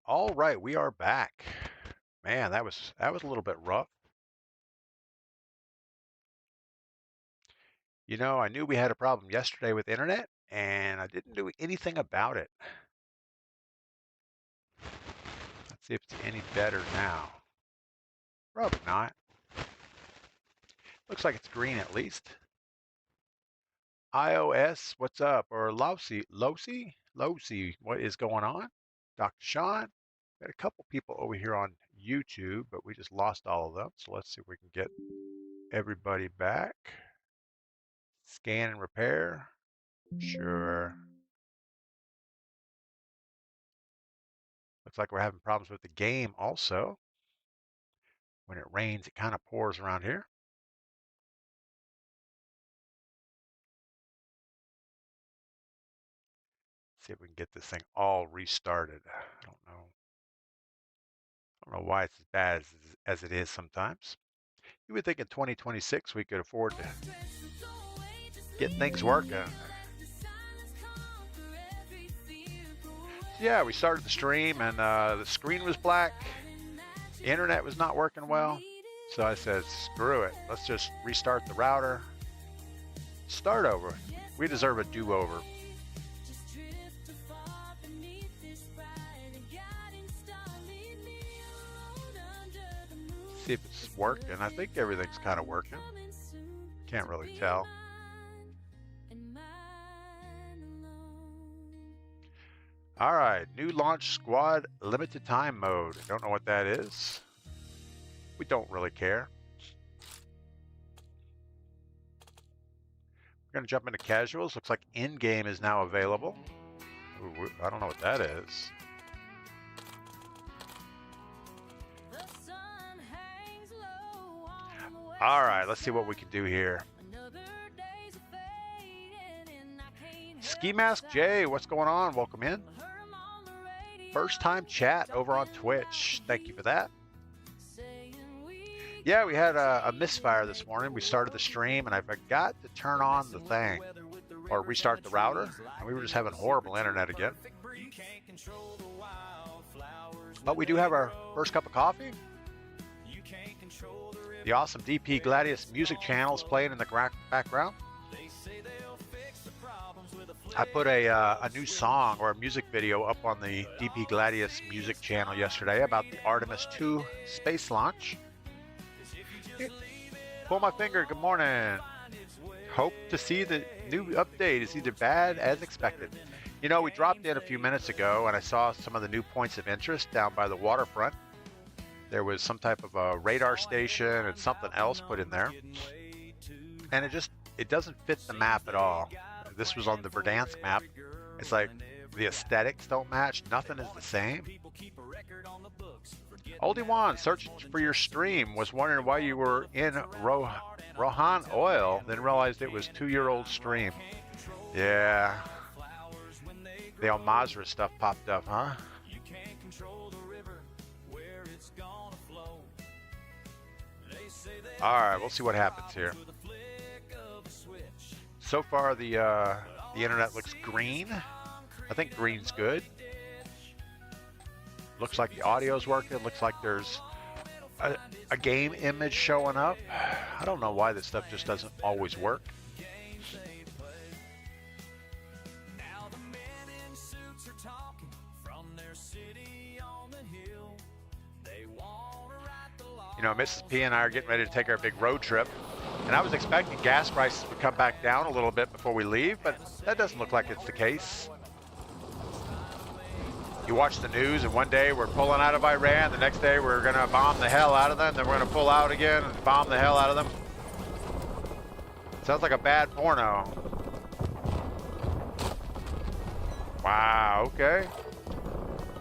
All right, we are back. Man, that was a little bit rough. You know, I knew we had a problem yesterday with internet, and I didn't do anything about it. Let's see if it's any better now. Probably not. Looks like it's green at least. iOS, what's up? Or Losi, what is going on? Dr. Sean, got a couple people over here on YouTube, but we just lost all of them. So let's see if we can get everybody back. Scan and repair. Sure. Looks like we're having problems with the game also. When it rains, it kind of pours around here. See if we can get this thing all restarted. I don't know why it's as bad as it is sometimes. You would think in 2026 we could afford to get things working. Yeah, we started the stream and the screen was black. The internet was not working well. So I said, screw it. Let's just restart the router. Start over. We deserve a do-over. See if it's working. I think everything's kind of working. Can't really tell. All right, new launch squad limited time mode. Don't know what that is. We don't really care. We're gonna jump into casuals. Looks like in-game is now available. Ooh, I don't know what that is. All right, let's see what we can do here. Ski Mask Jay, what's going on? Welcome in. First time chat over on Twitch. Thank you for that. Yeah, we had a misfire this morning. We started the stream and I forgot to turn on the thing or restart the router. And we were just having horrible internet again. But we do have our first cup of coffee. The awesome DPGladius music channel is playing in the background. I put a new song or a music video up on the DPGladius music channel yesterday about the Artemis 2 space launch. Pull my finger, good morning. Hope to see the new update is either bad as expected. You know, we dropped in a few minutes ago and I saw some of the new points of interest down by the waterfront. There was some type of a radar station and something else put in there. And it doesn't fit the map at all. This was on the Verdansk map. It's like the aesthetics don't match. Nothing is the same. Oldie Juan, searching for your stream. Was wondering why you were in Rohan Oil, then realized it was 2-year-old stream. Yeah. The Al Mazrah stuff popped up, huh? All right, we'll see what happens here. So far, the internet looks green. I think green's good. Looks like the audio's working. Looks like there's a game image showing up. I don't know why this stuff just doesn't always work. You know, Mrs. P and I are getting ready to take our big road trip. And I was expecting gas prices would come back down a little bit before we leave, but that doesn't look like it's the case. You watch the news and one day we're pulling out of Iran, the next day we're gonna bomb the hell out of them, then we're gonna pull out again and bomb the hell out of them. Sounds like a bad porno. Wow, okay.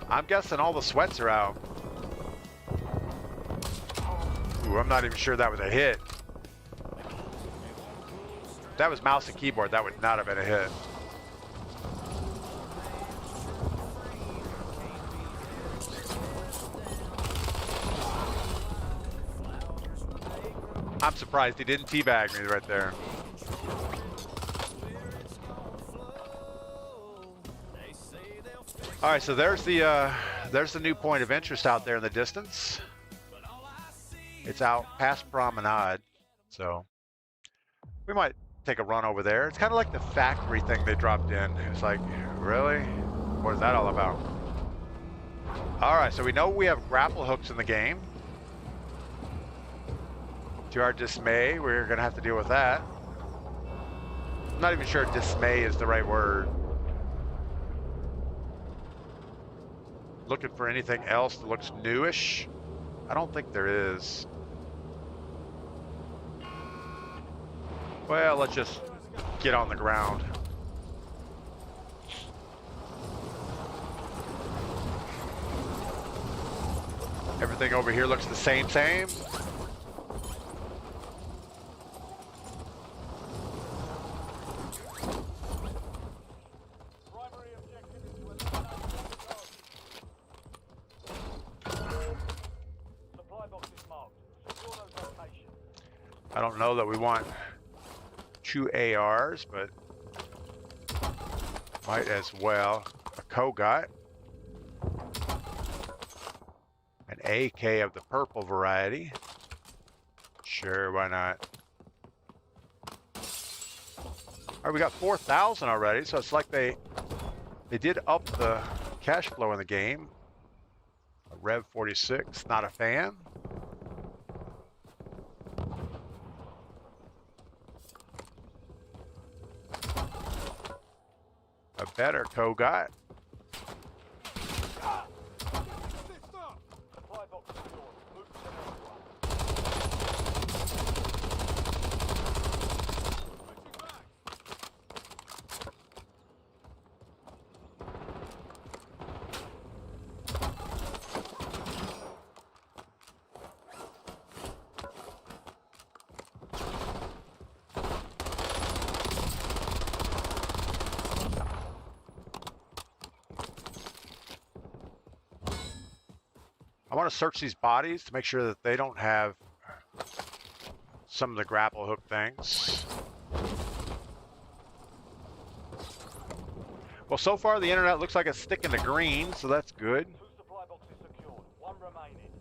I'm guessing all the sweats are out. Ooh, I'm not even sure that was a hit. If that was mouse and keyboard, that would not have been a hit. I'm surprised he didn't teabag me right there. All right, so there's the There's the new point of interest out there in the distance. It's out past Promenade, so we might take a run over there. It's kind of like the factory thing they dropped in. It's like, really? What is that all about? All right, so we know we have grapple hooks in the game. To our dismay, we're gonna have to deal with that. I'm not even sure dismay is the right word. Looking for anything else that looks newish? I don't think there is. Well, let's just get on the ground. Everything over here looks the same. I don't know that we want 2 ARs, but might as well. A Kogot. An AK of the purple variety. Sure, why not? All right, we got 4,000 already, so it's like they did up the cash flow in the game. A Rev 46, not a fan. A better Kogot. I want to search these bodies to make sure that they don't have some of the grapple hook things. Well, so far the internet looks like it's sticking to green, so that's good. 2 supply boxes secured, 1 remaining.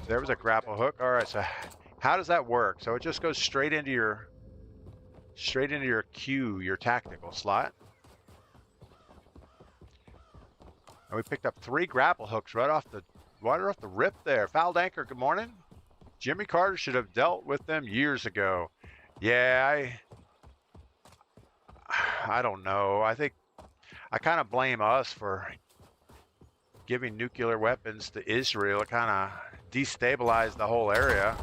There was a grapple hook. All right, so how does that work? So it just goes straight into your queue, your tactical slot. And we picked up 3 grapple hooks right off the rip there. Fouled Anchor, good morning. Jimmy Carter should have dealt with them years ago. Yeah, I don't know. I think I kind of blame us for giving nuclear weapons to Israel. It kind of destabilized the whole area.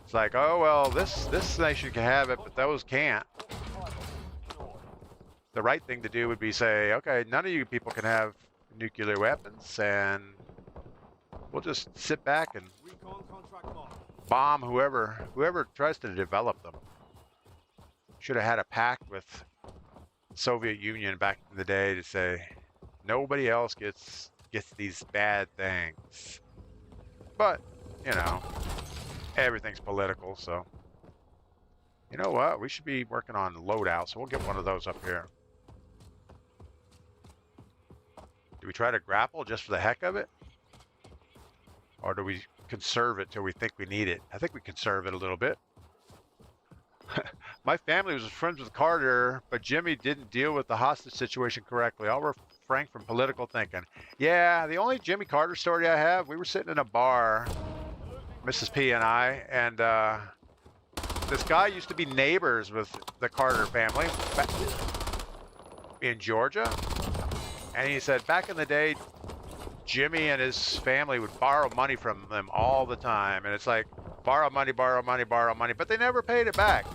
It's like, oh well, this nation can have it, but those can't. The right thing to do would be say, okay, none of you people can have nuclear weapons, and we'll just sit back and bomb whoever tries to develop them. Should have had a pact with the Soviet Union back in the day to say nobody else gets these bad things. But, you know, everything's political, so you know what? We should be working on loadout, so we'll get one of those up here. Do we try to grapple just for the heck of it? Or do we conserve it till we think we need it? I think we conserve it a little bit. My family was friends with Carter, but Jimmy didn't deal with the hostage situation correctly. I'll refrain from political thinking. Yeah, the only Jimmy Carter story I have, we were sitting in a bar, Mrs. P and I, and this guy used to be neighbors with the Carter family in Georgia. And he said back in the day, Jimmy and his family would borrow money from them all the time. And it's like, borrow money, but they never paid it back.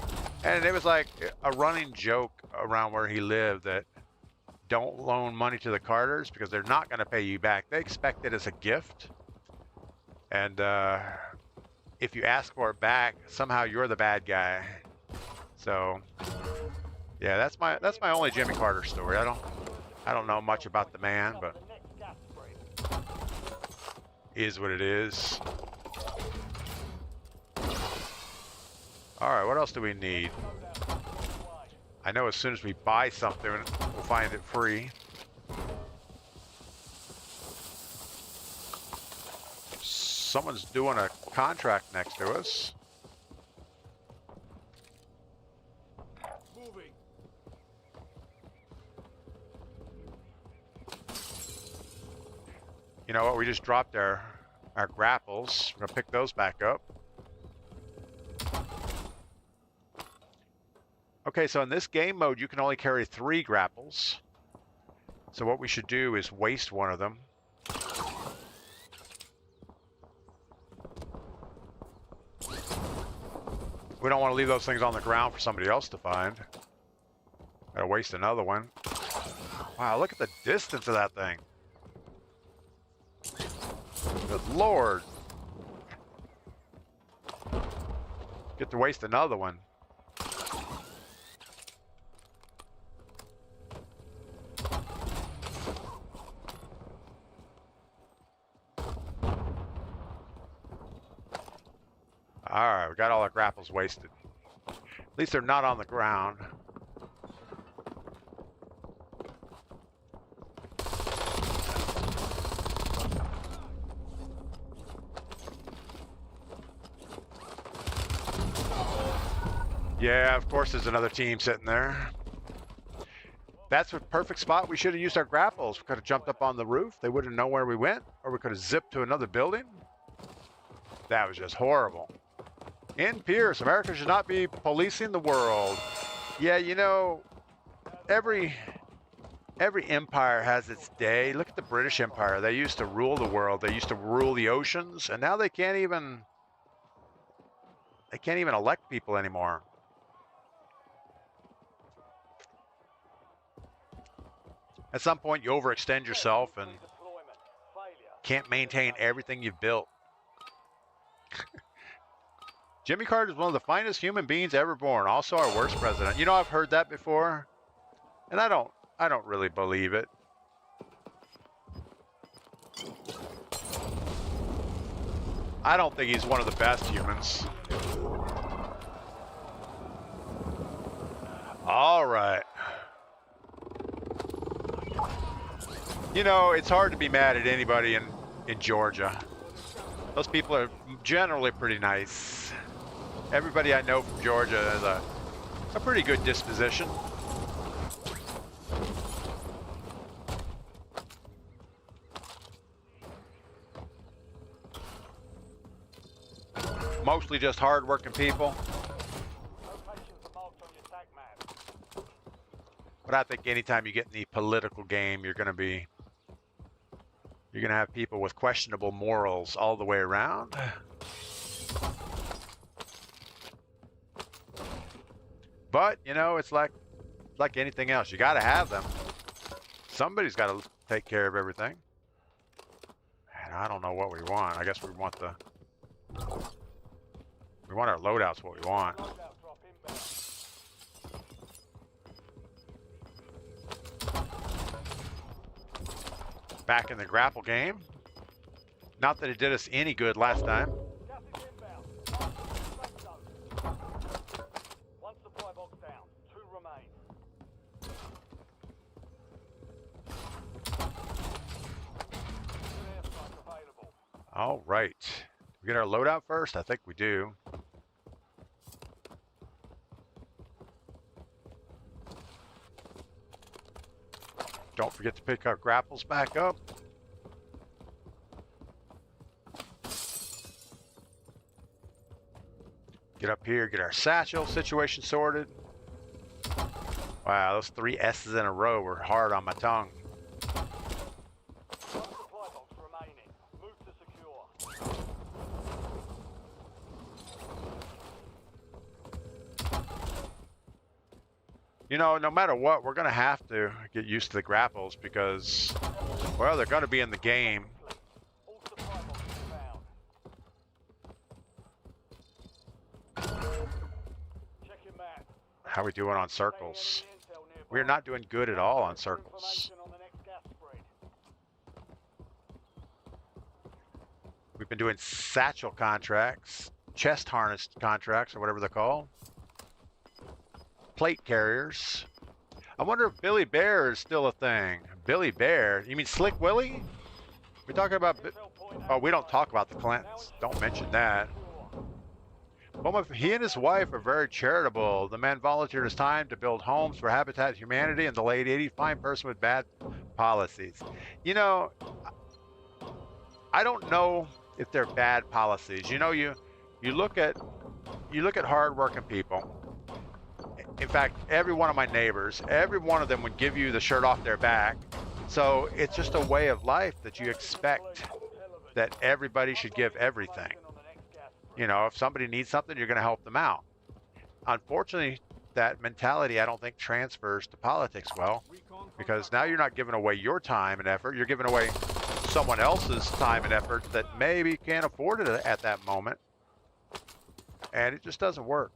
And it was like a running joke around where he lived that don't loan money to the Carters because they're not going to pay you back. They expect it as a gift. And if you ask for it back, somehow you're the bad guy. So, yeah, that's my only Jimmy Carter story. I don't know much about the man, but is what it is. All right, what else do we need? I know as soon as we buy something, we'll find it free. Someone's doing a contract next to us. Moving. You know what? We just dropped our grapples. We're gonna pick those back up. Okay, so in this game mode, you can only carry 3 grapples. So what we should do is waste one of them. We don't want to leave those things on the ground for somebody else to find. Gotta waste another one. Wow, look at the distance of that thing. Good Lord. Get to waste another one. Alright, we got all our grapples wasted. At least they're not on the ground. Yeah, of course there's another team sitting there. That's a perfect spot. We should have used our grapples. We could have jumped up on the roof. They wouldn't know where we went. Or we could have zipped to another building. That was just horrible. In Pierce, America should not be policing the world. Yeah, you know, every empire has its day. Look at the British Empire. They used to rule the world. They used to rule the oceans, and now they can't even elect people anymore. At some point, you overextend yourself and can't maintain everything you've built. Jimmy Carter is one of the finest human beings ever born. Also our worst president. You know, I've heard that before, and I don't really believe it. I don't think he's one of the best humans. All right. You know, it's hard to be mad at anybody in Georgia. Those people are generally pretty nice. Everybody I know from Georgia has a pretty good disposition. Mostly just hard-working people. But I think anytime you get in the political game, you're gonna have people with questionable morals all the way around. But, you know, it's like anything else. You gotta have them. Somebody's gotta take care of everything. And I don't know what we want. I guess we want our loadouts what we want. Back in the grapple game. Not that it did us any good last time. All right. We get our loadout first? I think we do. Don't forget to pick our grapples back up. Get up here, get our satchel situation sorted. Wow, those 3 S's in a row were hard on my tongue. You know, no matter what, we're going to have to get used to the grapples because, well, they're going to be in the game. How are we doing on circles? We're not doing good at all on circles. We've been doing satchel contracts, chest harness contracts, or whatever they're called. plate carriers. I wonder if Billy Bear is still a thing. Billy Bear? You mean Slick Willie? We're talking about... Oh, we don't talk about the Clintons. Don't mention that. Well, he and his wife are very charitable. The man volunteered his time to build homes for Habitat Humanity in the late 80s. Fine person with bad policies. You know, I don't know if they're bad policies. You know, you look at hardworking people. In fact, every one of my neighbors, every one of them would give you the shirt off their back. So it's just a way of life that you expect that everybody should give everything. You know, if somebody needs something, you're going to help them out. Unfortunately, that mentality, I don't think, transfers to politics well, because now you're not giving away your time and effort. You're giving away someone else's time and effort that maybe can't afford it at that moment. And it just doesn't work.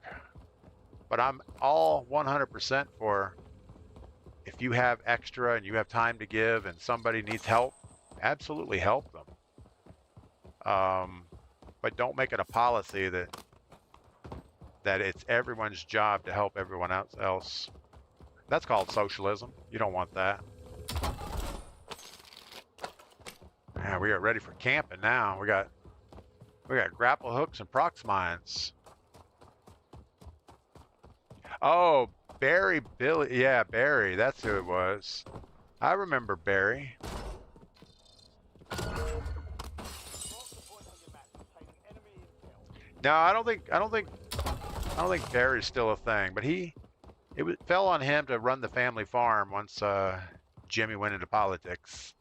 But I'm all 100% for, if you have extra and you have time to give and somebody needs help, absolutely help them. But don't make it a policy that it's everyone's job to help everyone else. That's called socialism. You don't want that. Yeah, we are ready for camping now. We got grapple hooks and prox mines. Oh, Billy. Yeah, Barry. That's who it was. I remember Barry. No, I don't think Barry's still a thing, but it fell on him to run the family farm once Jimmy went into politics.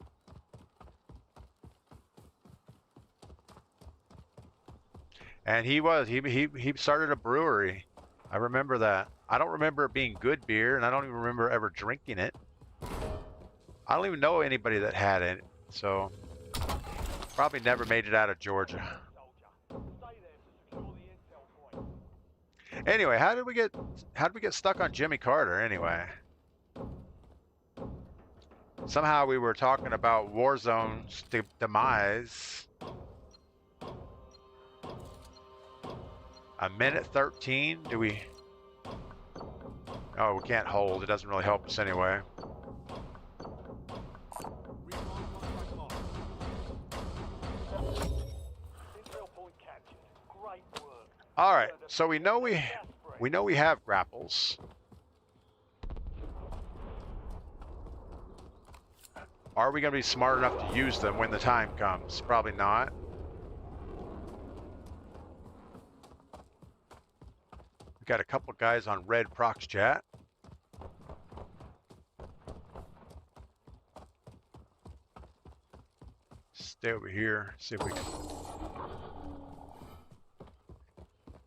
And he started a brewery. I remember that. I don't remember it being good beer, and I don't even remember ever drinking it. I don't even know anybody that had it, so probably never made it out of Georgia. Anyway, how did we get stuck on Jimmy Carter anyway? Somehow we were talking about Warzone's demise. A minute 13? Do we? Oh, we can't hold. It doesn't really help us anyway. All right, so we know we have grapples. Are we going to be smart enough to use them when the time comes? Probably not. We got a couple guys on red prox chat. Stay over here, see if we can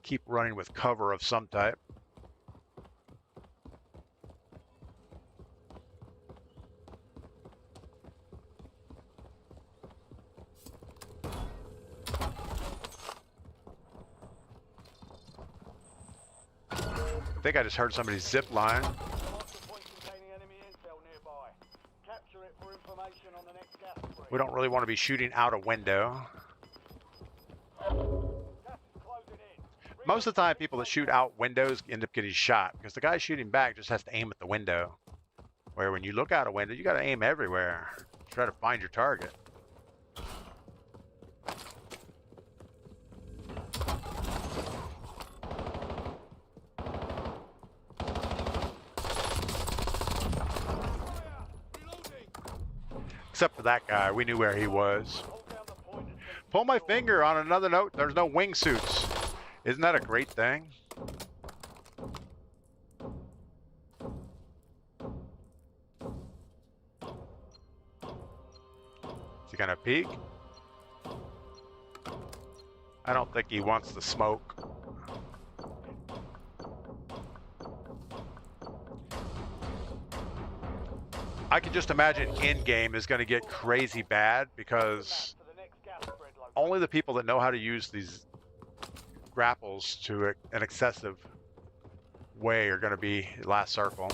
keep running with cover of some type. I think I just heard somebody zip line. We don't really want to be shooting out a window. Most of the time, people that shoot out windows end up getting shot because the guy shooting back just has to aim at the window. Where when you look out a window, you got to aim everywhere. Try to find your target. Except for that guy, we knew where he was. Pull my finger on another note, there's no wingsuits. Isn't that a great thing? Is he gonna peek? I don't think he wants the smoke. I can just imagine in-game is going to get crazy bad because only the people that know how to use these grapples to an excessive way are going to be last circle.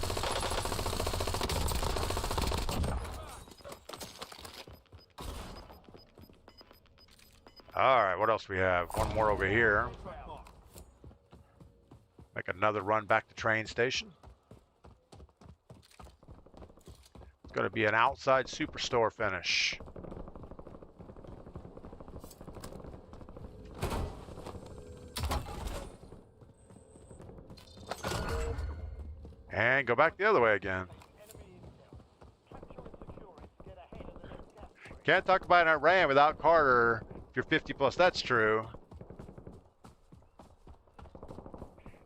All right, what else we have? One more over here. Make another run back to train station. It's going to be an outside superstore finish. And go back the other way again. Can't talk about Iran without Carter. If you're 50 plus, that's true.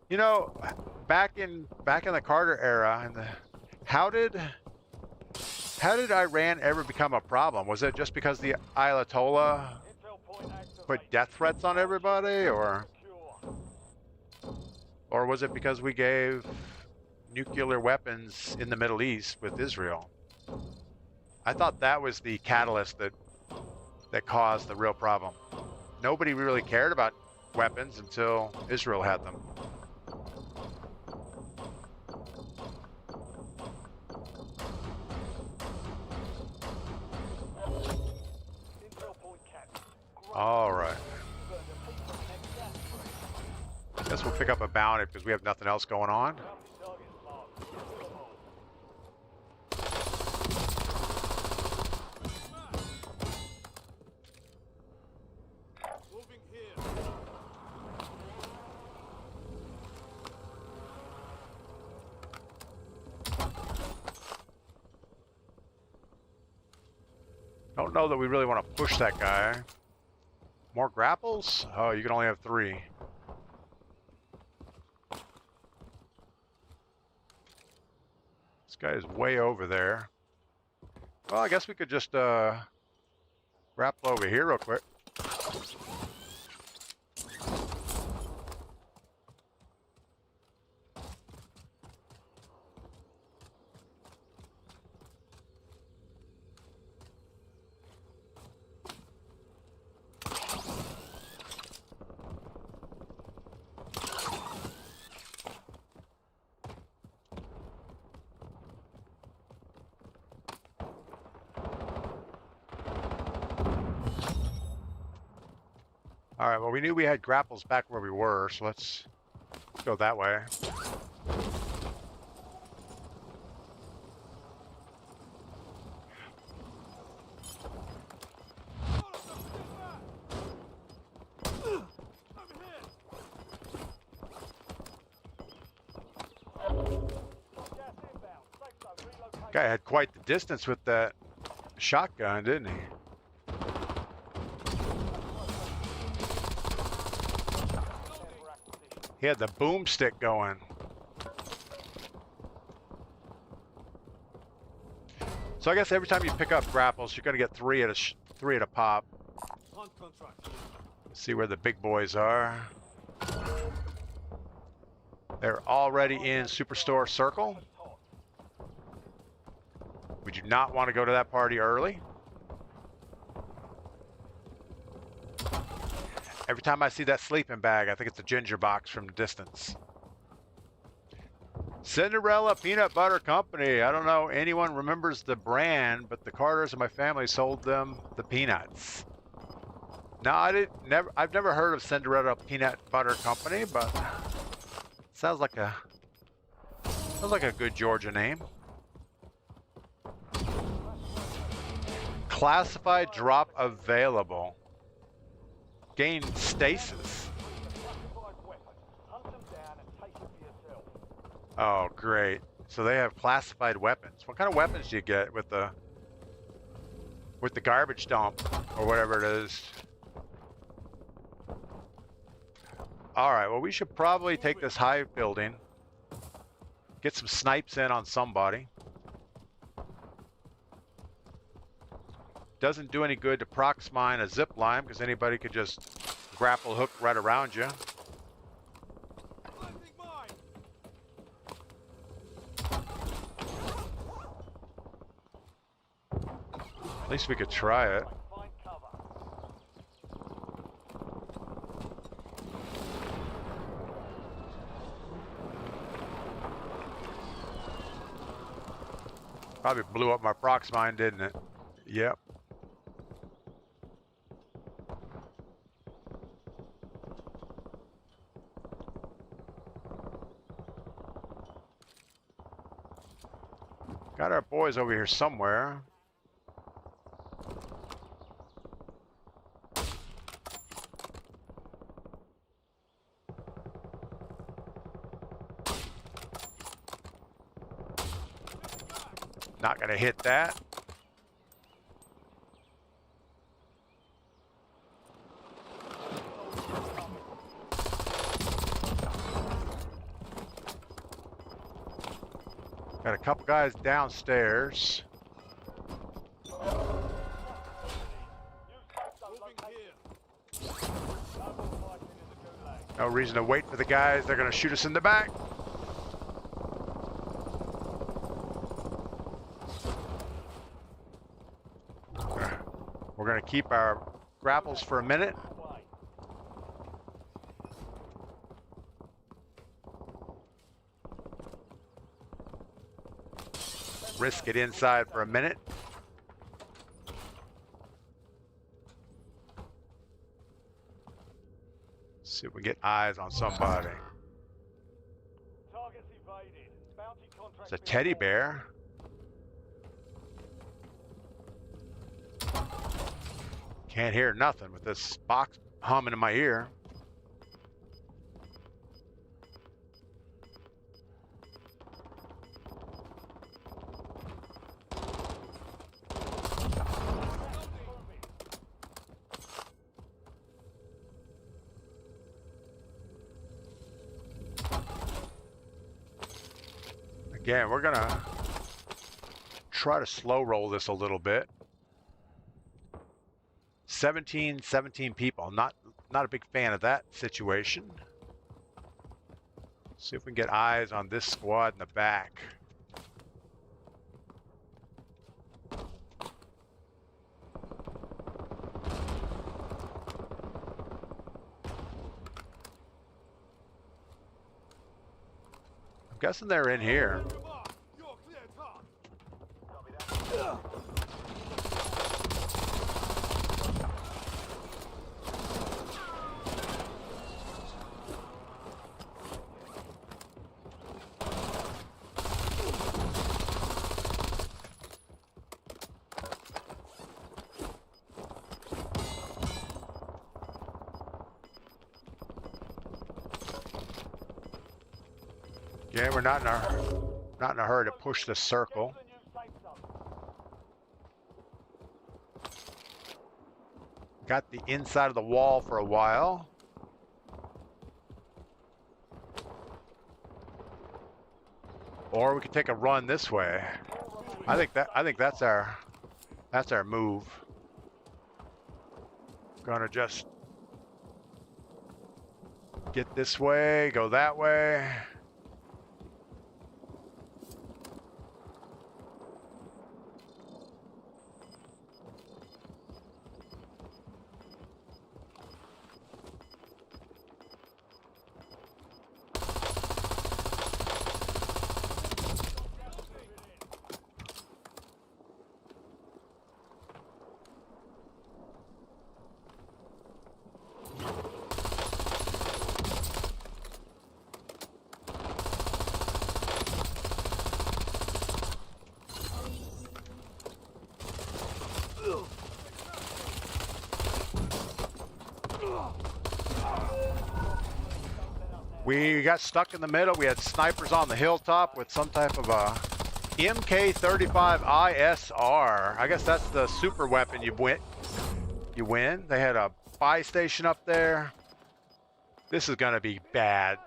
You know, back in the Carter era, how did Iran ever become a problem? Was it just because the Ayatollah put death threats on everybody, or was it because we gave nuclear weapons in the Middle East with Israel? I thought that was the catalyst that caused the real problem. Nobody really cared about weapons until Israel had them. All right. Guess we'll pick up a bounty because we have nothing else going on. Don't know that we really want to push that guy. More grapples? Oh, you can only have 3. This guy is way over there. Well, I guess we could just grapple over here real quick. All right, well, we knew we had grapples back where we were, so let's go that way. Guy had quite the distance with that shotgun, didn't he? He had the boomstick going. So I guess every time you pick up grapples, you're going to get 3 at a pop. See where the big boys are. They're already in Superstore Circle. We do not want to go to that party early. Every time I see that sleeping bag, I think it's a ginger box from distance. Cinderella Peanut Butter Company. I don't know anyone remembers the brand, but the Carters and my family sold them the peanuts. No, I've never heard of Cinderella Peanut Butter Company, but it sounds like a good Georgia name. Classified drop available. Gain stasis. Oh, great. So they have classified weapons. What kind of weapons do you get with the garbage dump or whatever it is? All right, well, we should probably take this high building, get some snipes in on somebody. Doesn't do any good to prox mine a zip line because anybody could just grapple hook right around you. At least we could try it. Probably blew up my prox mine, didn't it? Yep. Got our boys over here somewhere. Not gonna hit that. Got a couple guys downstairs. No reason to wait for the guys. They're gonna shoot us in the back. We're gonna keep our grapples for a minute. Risk it inside for a minute. See if we get eyes on somebody. It's a teddy bear. Can't hear nothing with this box humming in my ear. Again, we're gonna try to slow roll this a little bit. 17 people. Not a big fan of that situation. See if we can get eyes on this squad in the back. I'm guessing they're in here. Yeah, we're not in a hurry to push the circle. Got the inside of the wall for a while. Or we could take a run this way. I think that's our move. Gonna just get this way, go that way. We got stuck in the middle. We had snipers on the hilltop with some type of a MK35 ISR. I guess that's the super weapon you win. They had a buy station up there. This is gonna be bad.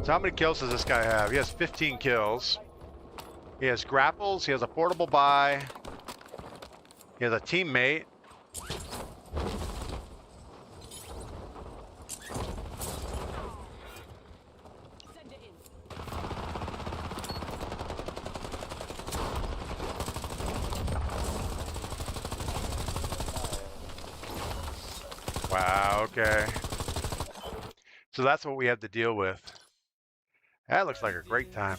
So how many kills does this guy have? He has 15 kills. He has grapples, he has a portable buy. He has a teammate. Wow, okay. So that's what we have to deal with. That looks like a great time.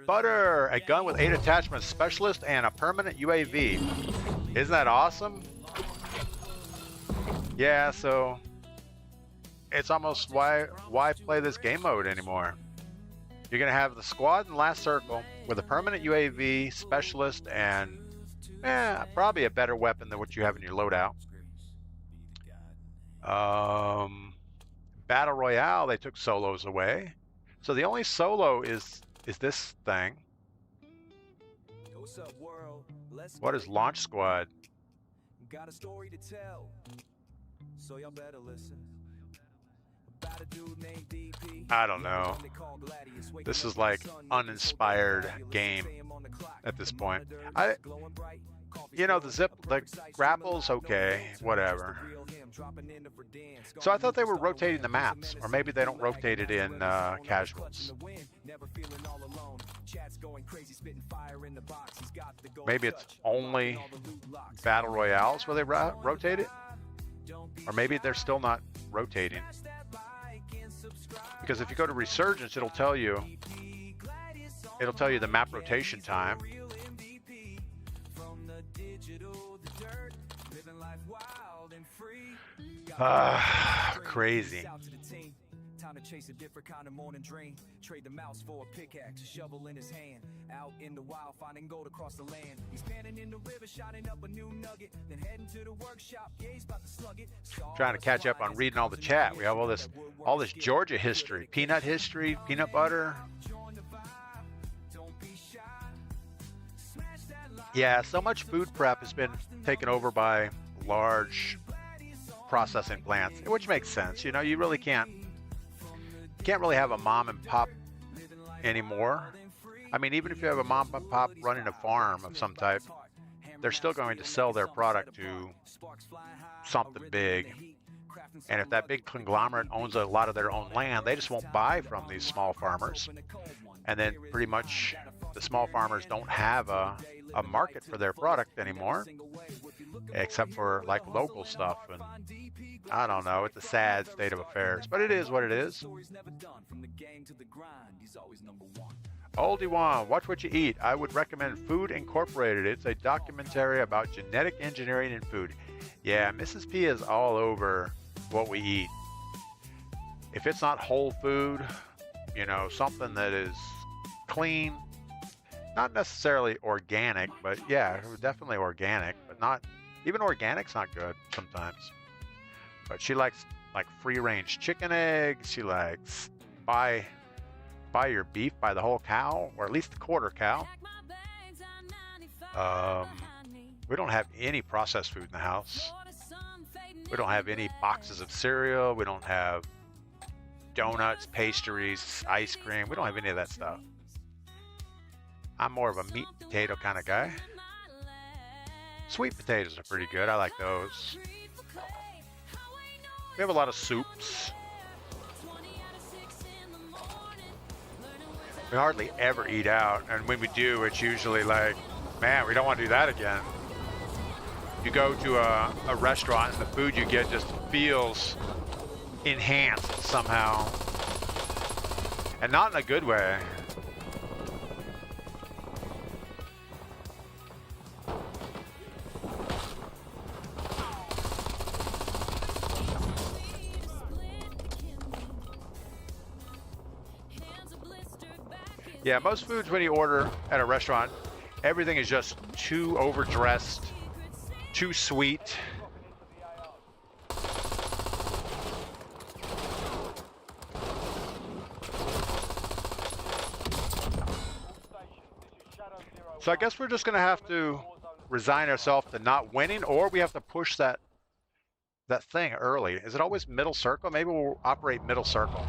Butter, a gun with 8 attachments, specialist, and a permanent UAV. Isn't that awesome? Yeah, so it's almost why play this game mode anymore? You're gonna have the squad in last circle with a permanent UAV, specialist, and probably a better weapon than what you have in your loadout. Battle Royale, they took solos away. So the only solo is this thing. What is Launch Squad? Got a story to tell, so y'all better listen. I don't know. This is like uninspired game at this point. You know, the grapple's okay, whatever. So I thought they were rotating the maps, or maybe they don't rotate it in casuals. Maybe it's only battle royales where they rotate it, or maybe they're still not rotating. Because if you go to Resurgence, it'll tell you the map rotation time. Crazy. Time to chase a different kind of morning dream. Trade the mouse for a pickaxe, a shovel in his hand. Out in the wild, finding gold across the land. He's panning in the river, shining up a new nugget. Then heading to the workshop, yeah, he's about to slug it. Trying to catch up on reading all the chat. We have all this Georgia history, peanut history, peanut butter. Yeah, so much food prep has been taken over by large processing plants, which makes sense. You know, you really can't really have a mom and pop anymore. I mean, even if you have a mom and pop running a farm of some type, they're still going to sell their product to something big. And if that big conglomerate owns a lot of their own land, they just won't buy from these small farmers. And then pretty much the small farmers don't have a market for their product anymore, except for like local stuff. And I don't know, it's a sad state of affairs, but it is what it is. Oldie One, watch what you eat. I would recommend Food Incorporated. It's a documentary about genetic engineering in food. Yeah, Mrs. P is all over what we eat. If it's not whole food, you know, something that is clean, not necessarily organic, but yeah, definitely organic, but not, even organic's not good sometimes. But she likes like free-range chicken eggs. She likes buy your beef by the whole cow, or at least a quarter cow. We don't have any processed food in the house. We don't have any boxes of cereal. We don't have donuts, pastries, ice cream. We don't have any of that stuff. I'm more of a meat and potato kind of guy. Sweet potatoes are pretty good. I like those. We have a lot of soups. We hardly ever eat out, and when we do, it's usually like, man, we don't want to do that again. You go to a restaurant and the food you get just feels enhanced somehow, and not in a good way. Yeah, most foods when you order at a restaurant, everything is just too overdressed, too sweet. So I guess we're just going to have to resign ourselves to not winning, or we have to push that thing early. Is it always middle circle? Maybe we'll operate middle circle.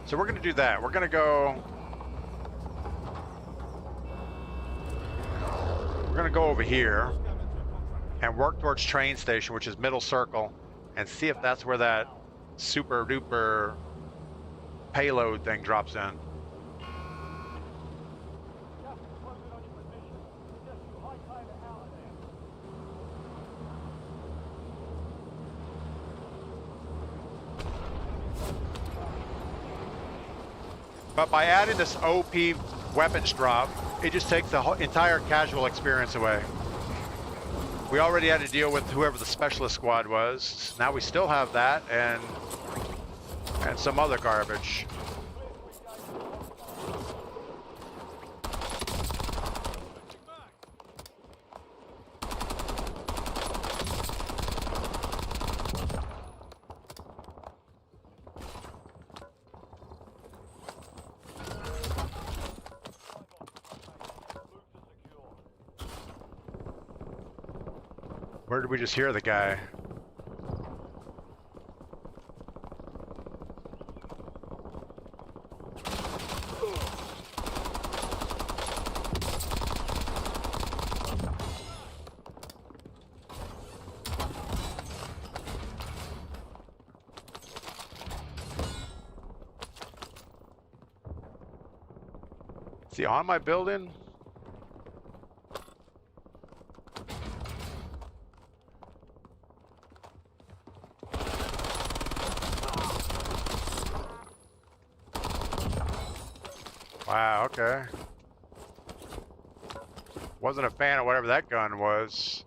So we're going to do that. We're going to go over here and work towards train station, which is middle circle, and see if that's where that super duper payload thing drops in. But by adding this OP weapons drop, it just takes the whole entire casual experience away. We already had to deal with whoever the specialist squad was. Now we still have that and some other garbage. Where did we just hear the guy? Is he on my building? Wow, okay. Wasn't a fan of whatever that gun was.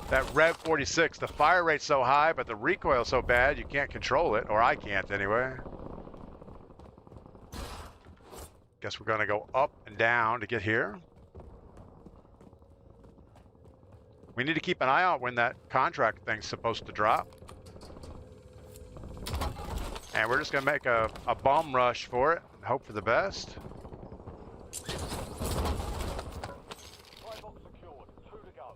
That Rev 46, the fire rate's so high, but the recoil's so bad you can't control it, or I can't anyway. Guess we're gonna go up and down to get here. We need to keep an eye out when that contract thing's supposed to drop. And we're just gonna make a bomb rush for it and hope for the best. Supply box secured. 2 to go.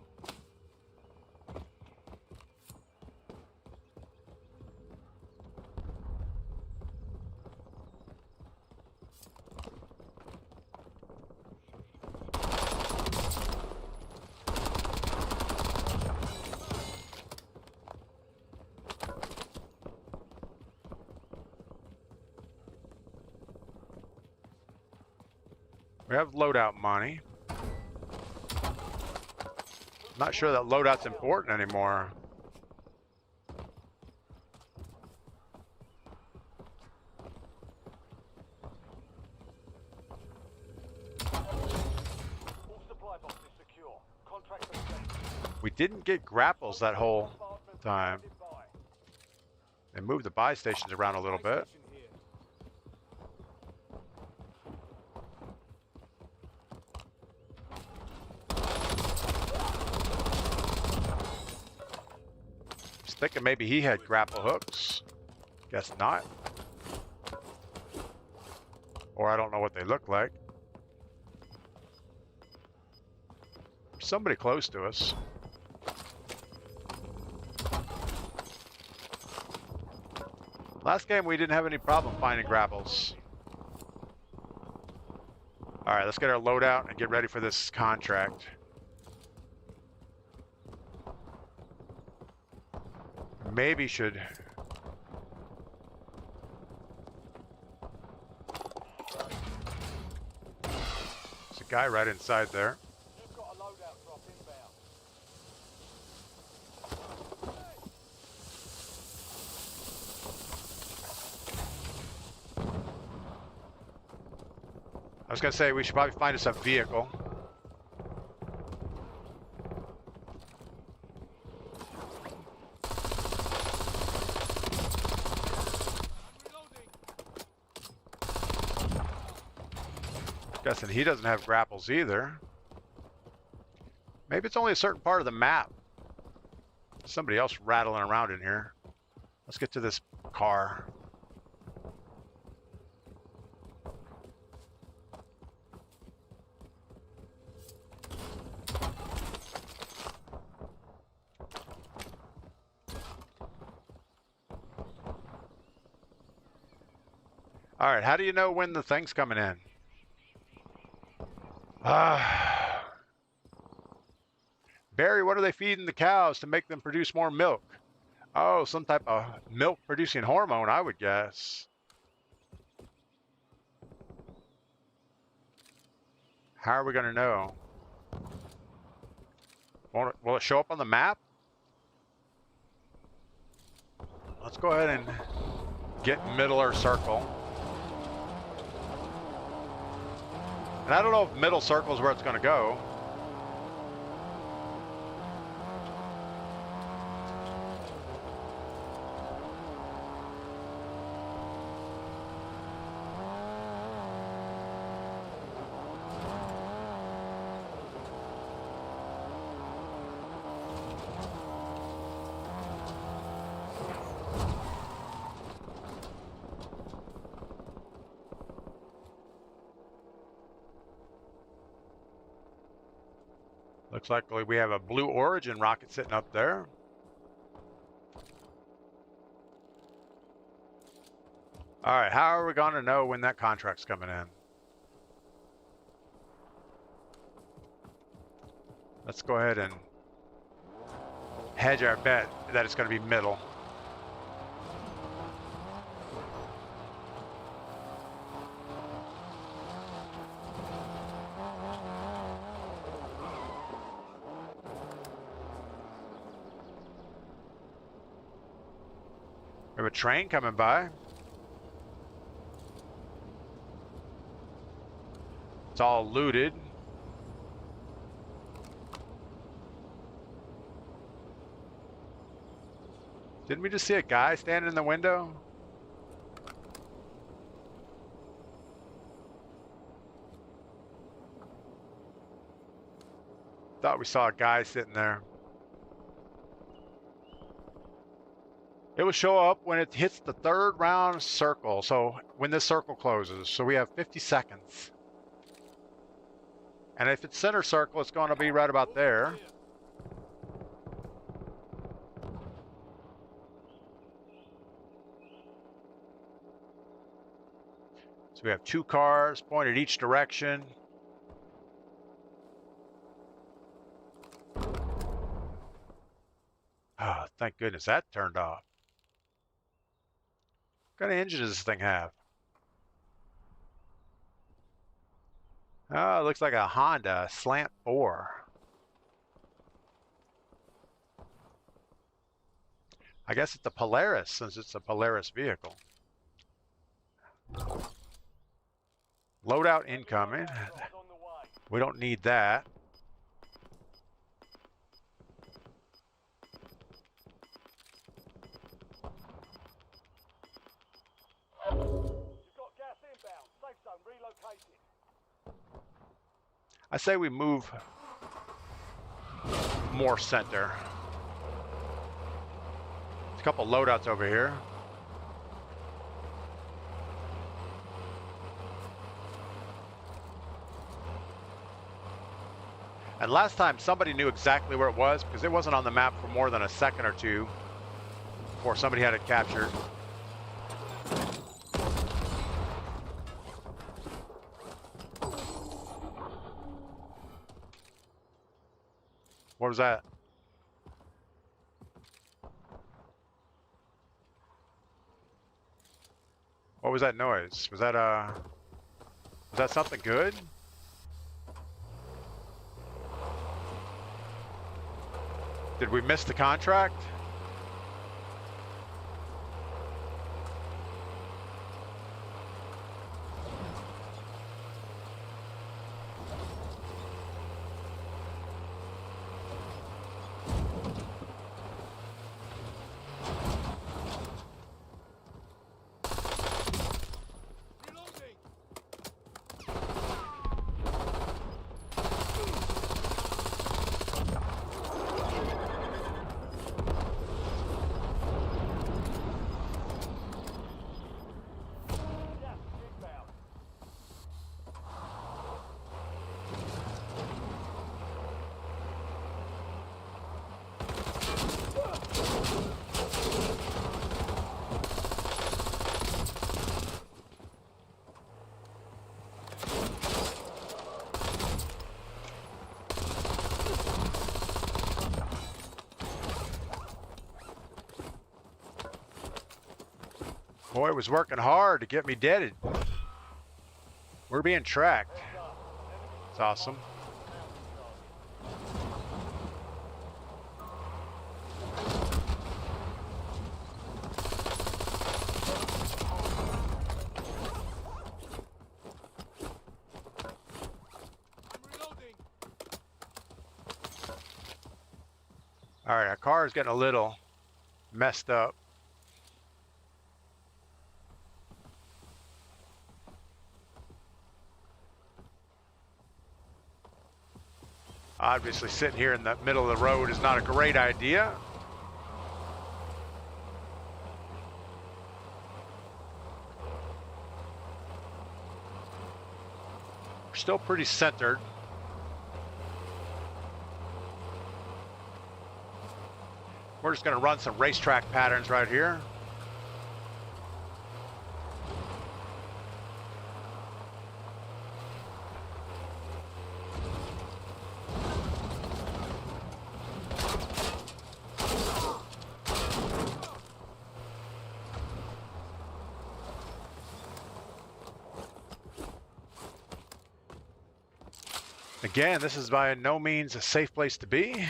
We have loadout money. Not sure that loadout's important anymore. All supply boxes secure. Contract complete. We didn't get grapples that whole time. They moved the buy stations around a little bit. Thinking maybe he had grapple hooks. Guess not. Or I don't know what they look like. Somebody close to us. Last game we didn't have any problem finding grapples. Alright, let's get our loadout and get ready for this contract. Maybe should. There's a guy right inside there. You've got a loadout drop inbound. I was gonna say we should probably find us a vehicle. Guessing he doesn't have grapples either. Maybe it's only a certain part of the map. Somebody else rattling around in here. Let's get to this car. All right, how do you know when the thing's coming in? Barry, what are they feeding the cows to make them produce more milk? Oh, some type of milk-producing hormone, I would guess. How are we going to know? Will it show up on the map? Let's go ahead and get middle or circle. And I don't know if middle circle is where it's going to go. Looks like we have a Blue Origin rocket sitting up there. All right, how are we going to know when that contract's coming in? Let's go ahead and hedge our bet that it's going to be middle. We have a train coming by. It's all looted. Didn't we just see a guy standing in the window? Thought we saw a guy sitting there. It will show up when it hits the third round circle. So when this circle closes. So we have 50 seconds. And if it's center circle, it's going to be right about there. So we have 2 cars pointed each direction. Oh, thank goodness that turned off. What kind of engine does this thing have? Oh, it looks like a Honda Slant 4. I guess it's a Polaris since it's a Polaris vehicle. Loadout incoming. We don't need that. You've got gas inbound. Safe zone relocated. I say we move more center. There's a couple loadouts over here. And last time somebody knew exactly where it was because it wasn't on the map for more than a second or two before somebody had it captured. What was that? What was that noise? Was that something good? Did we miss the contract? Boy, it was working hard to get me deaded. We're being tracked. It's awesome. All right, our car is getting a little messed up. Obviously, sitting here in the middle of the road is not a great idea. We're still pretty centered. We're just going to run some racetrack patterns right here. Again, this is by no means a safe place to be.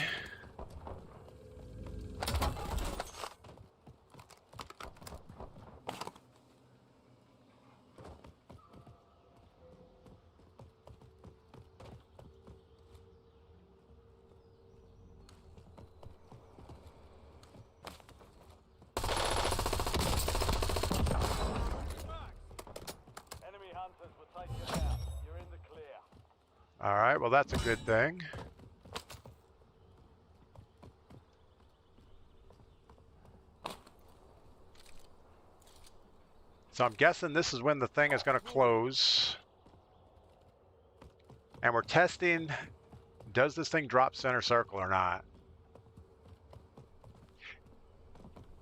Enemy hunters will take you out. You're in the clear. All right, well, that's a good thing. So I'm guessing this is when the thing is going to close. And we're testing, does this thing drop center circle or not?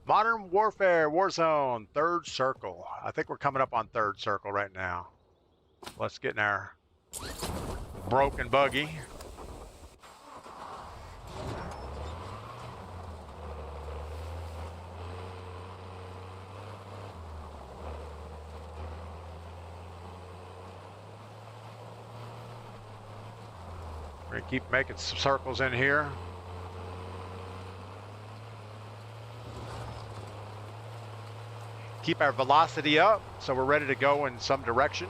Modern Warfare, Warzone, third circle. I think we're coming up on third circle right now. Let's get in our broken buggy. We're gonna keep making some circles in here. Keep our velocity up so we're ready to go in some direction.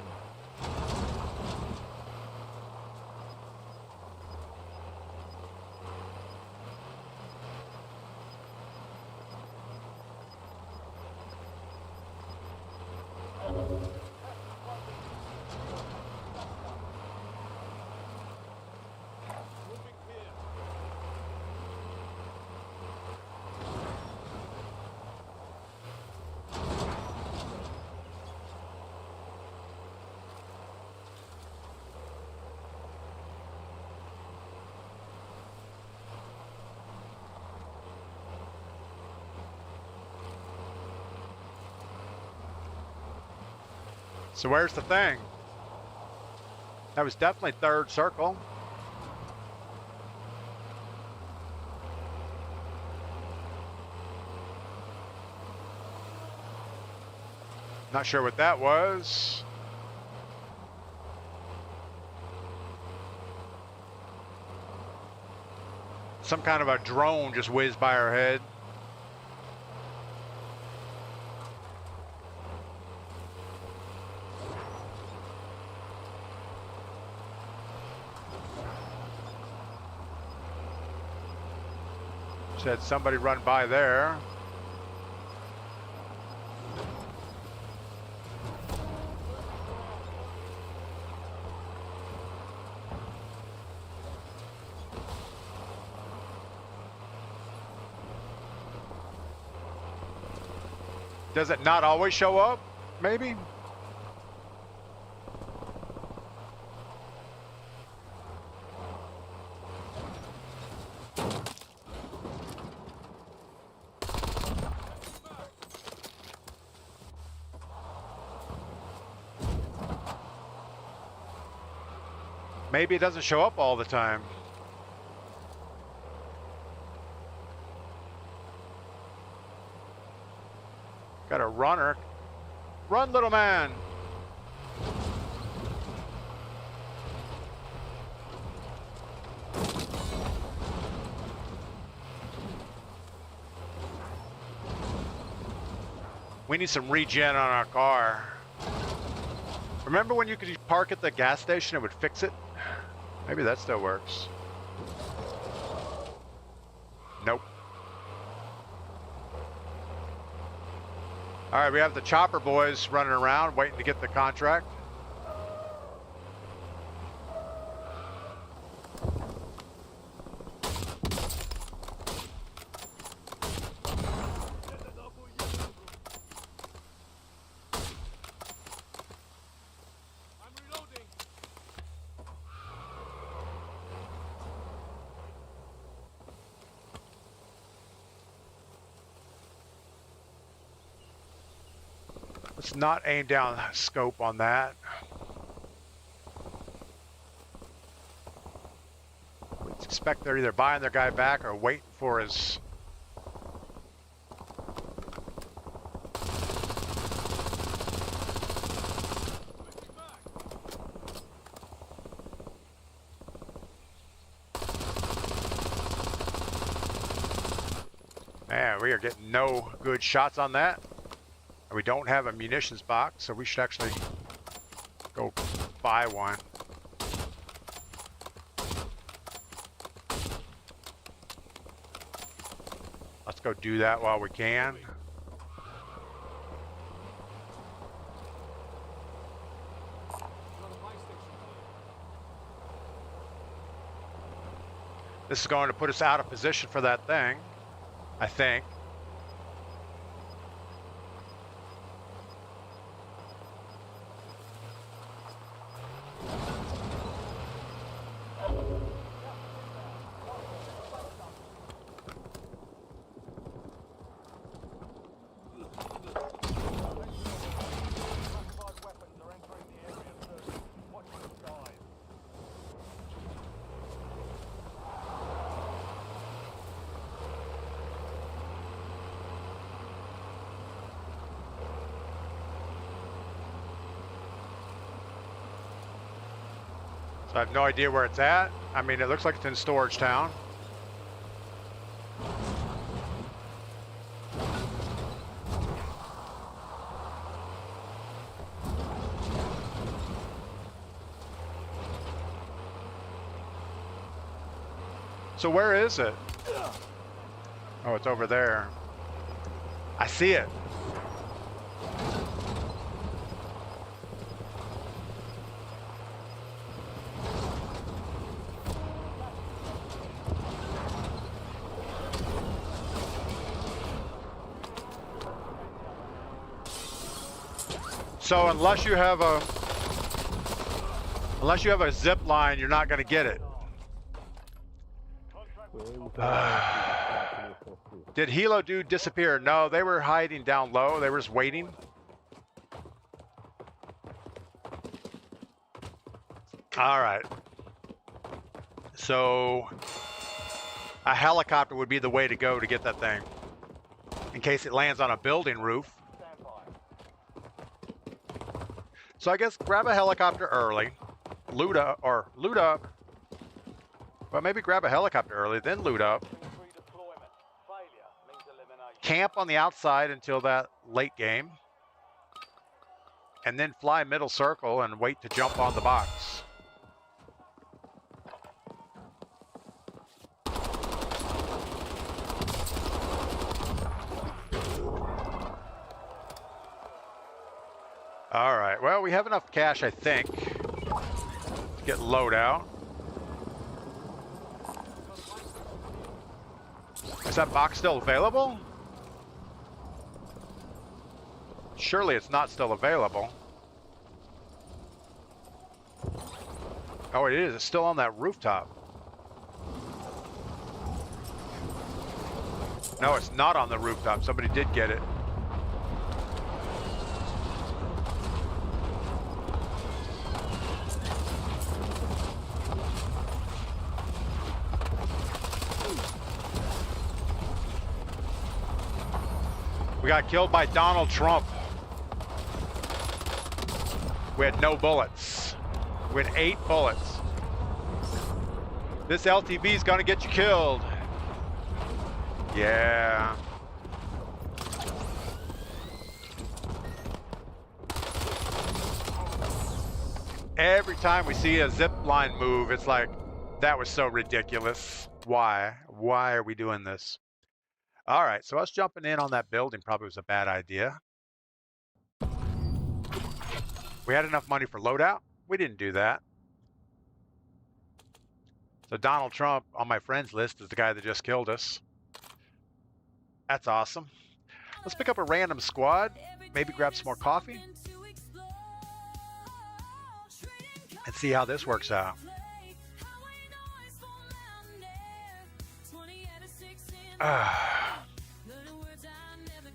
So where's the thing? That was definitely third circle. Not sure what that was. Some kind of a drone just whizzed by our head. Had somebody run by there. Does it not always show up? Maybe? Maybe it doesn't show up all the time. Got a runner. Run, little man. We need some regen on our car. Remember when you could park at the gas station and it would fix it? Maybe that still works. Nope. All right, we have the chopper boys running around waiting to get the contract. Let's not aim down scope on that. We expect they're either buying their guy back or waiting for his. Man, we are getting no good shots on that. We don't have a munitions box, so we should actually go buy one. Let's go do that while we can. This is going to put us out of position for that thing, I think. I have no idea where it's at. I mean, it looks like it's in Storage Town. So where is it? Oh, it's over there. I see it. So unless you have a zip line, you're not going to get it. Did Helo Dude disappear? No, they were hiding down low. They were just waiting. All right. So a helicopter would be the way to go to get that thing, in case it lands on a building roof. So I guess grab a helicopter early, loot up, well, maybe grab a helicopter early, then loot up. Camp on the outside until that late game, and then fly middle circle and wait to jump on the box. All right, well, we have enough cash, I think, to get loadout. Is that box still available? Surely it's not still available. Oh, it is. It's still on that rooftop. No, it's not on the rooftop. Somebody did get it. We got killed by Donald Trump. We had no bullets. We had 8 bullets. This LTV is gonna get you killed. Yeah. Every time we see a zip line move, it's like, that was so ridiculous. Why? Why are we doing this? All right, so us jumping in on that building probably was a bad idea. We had enough money for loadout. We didn't do that. So Donald Trump on my friends list is the guy that just killed us. That's awesome. Let's pick up a random squad. Maybe grab some more coffee. And see how this works out.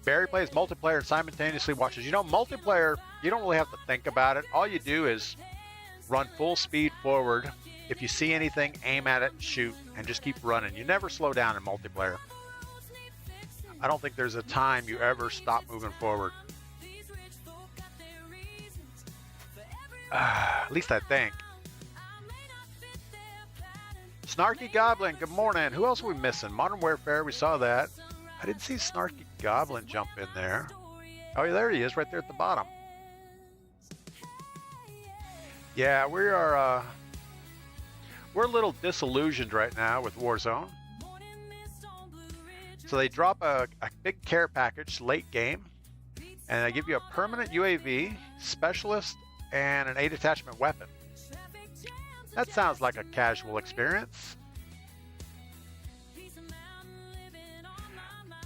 Barry plays multiplayer and simultaneously watches. You know, multiplayer, you don't really have to think about it. All you do is run full speed forward. If you see anything, aim at it, shoot, and just keep running. You never slow down in multiplayer. I don't think there's a time you ever stop moving forward. At least I think. Snarky Goblin, good morning. Who else are we missing? Modern Warfare, we saw that. I didn't see Snarky Goblin jump in there. Oh, yeah, there he is, right there at the bottom. Yeah, we're a little disillusioned right now with Warzone. So they drop a big care package late game, and they give you a permanent UAV, specialist, and an 8 attachment weapon. That sounds like a casual experience.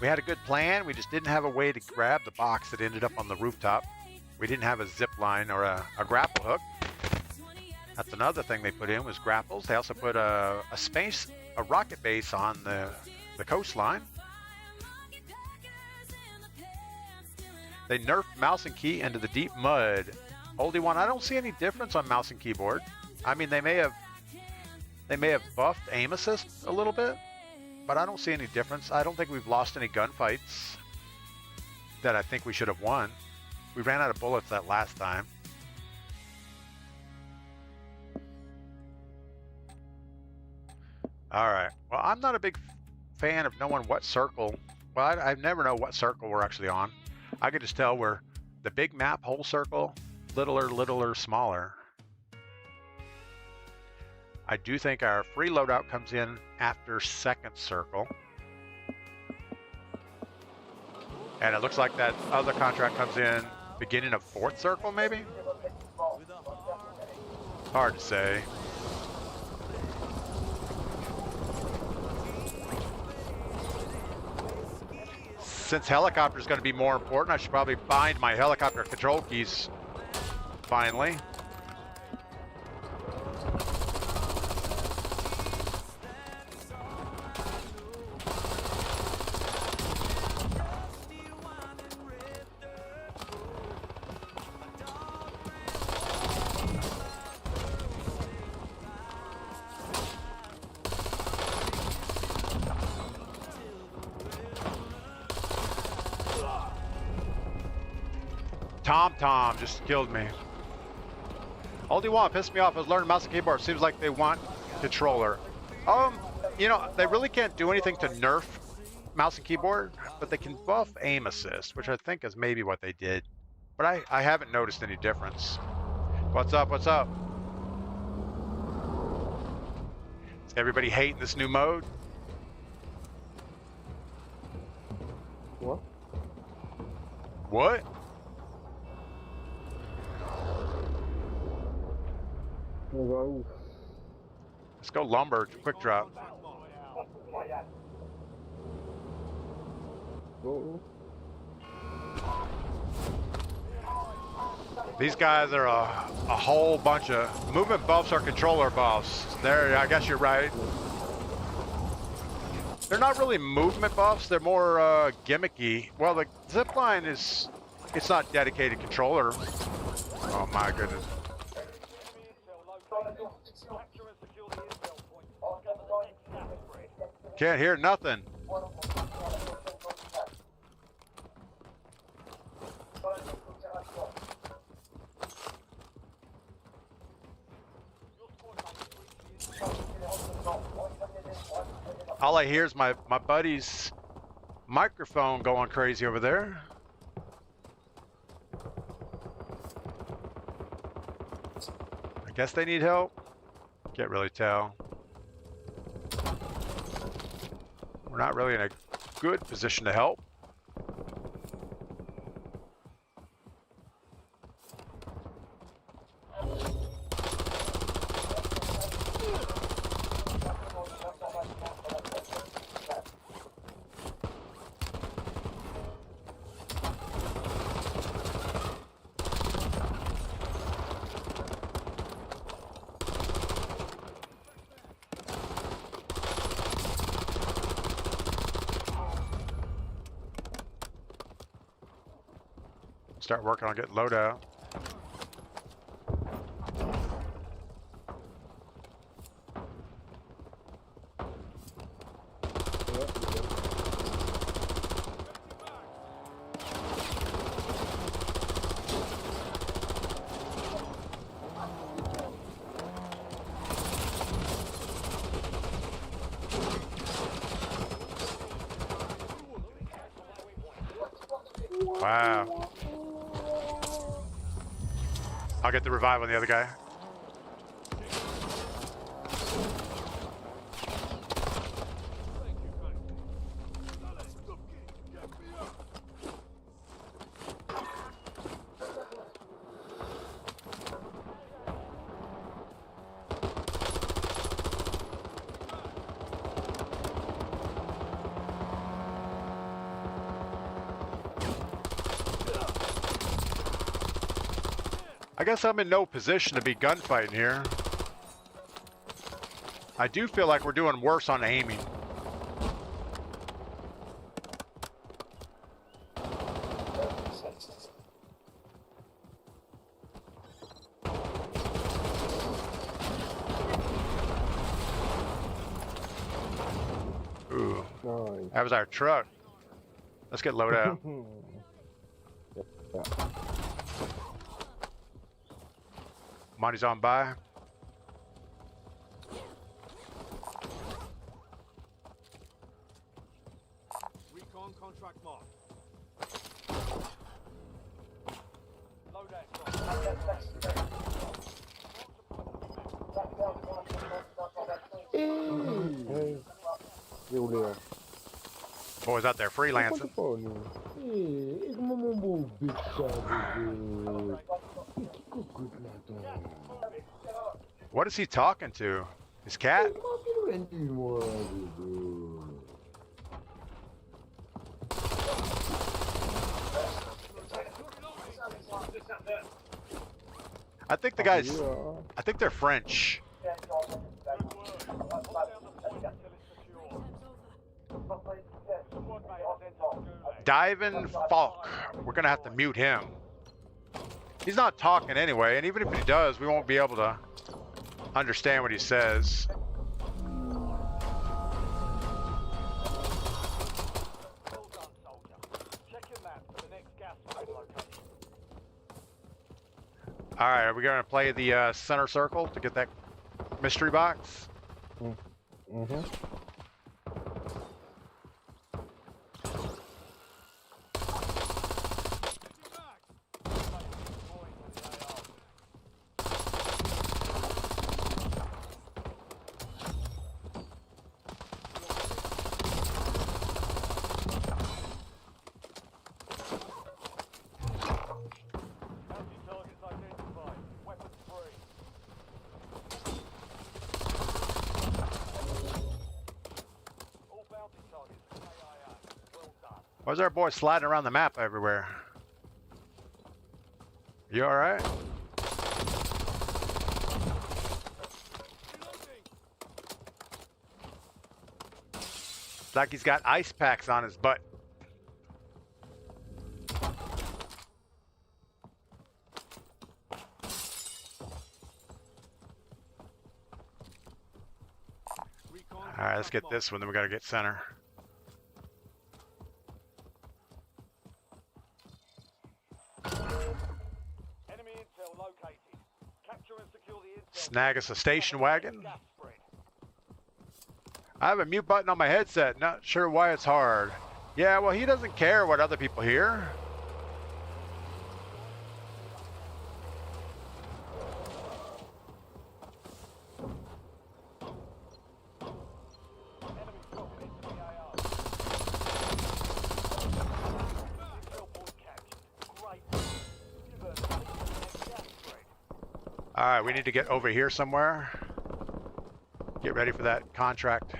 We had a good plan. We just didn't have a way to grab the box that ended up on the rooftop. We didn't have a zip line or a grapple hook. That's another thing they put in was grapples. They also put a rocket base on the coastline. They nerfed mouse and key into the deep mud. Oldie one, I don't see any difference on mouse and keyboard. I mean, they may have buffed aim assist a little bit, but I don't see any difference. I don't think we've lost any gunfights that I think we should have won. We ran out of bullets that last time. All right. Well, I'm not a big fan of knowing what circle. Well, I never know what circle we're actually on. I could just tell we're the big map, whole circle, littler, smaller. I do think our free loadout comes in after second circle. And it looks like that other contract comes in beginning of fourth circle, maybe? Hard to say. Since helicopter is going to be more important, I should probably find my helicopter control keys finally. Tom just killed me. Oldie one pissed me off. I was learning mouse and keyboard. Seems like they want controller. You know, they really can't do anything to nerf mouse and keyboard, but they can buff aim assist, which I think is maybe what they did. But I haven't noticed any difference. What's up? What's up? Is everybody hating this new mode? What? What? Let's go lumber, quick drop. These guys are a whole bunch of movement buffs or controller buffs. There, I guess you're right. They're not really movement buffs, they're more gimmicky. Well, the zipline it's not dedicated controller. Oh my goodness. Can't hear nothing. All I hear is my buddy's microphone going crazy over there. I guess they need help. Can't really tell. We're not really in a good position to help. Start working on getting loadout. Wow. I'll get the revive on the other guy. I guess I'm in no position to be gunfighting here. I do feel like we're doing worse on aiming. Ooh, Nice. that was our truck. Let's get loaded out. Yeah. Money's on by. Recon contract mark. Hey, Julia. Boys out there freelancing. What is he talking to? His cat? I think the guys, I think they're French. Divin Falk. We're gonna have to mute him. He's not talking anyway, and even if he does, we won't be able to understand what he says. All right, are we gonna play the center circle to get that mystery box? Mm-hmm. Why's our boy sliding around the map everywhere? You all right? It's like he's got ice packs on his butt. All right, let's get this one, then we gotta get center. Snag us a station wagon. I have a mute button on my headset, not sure why it's hard. Yeah, well, he doesn't care what other people hear. All right, we need to get over here somewhere. Get ready for that contract.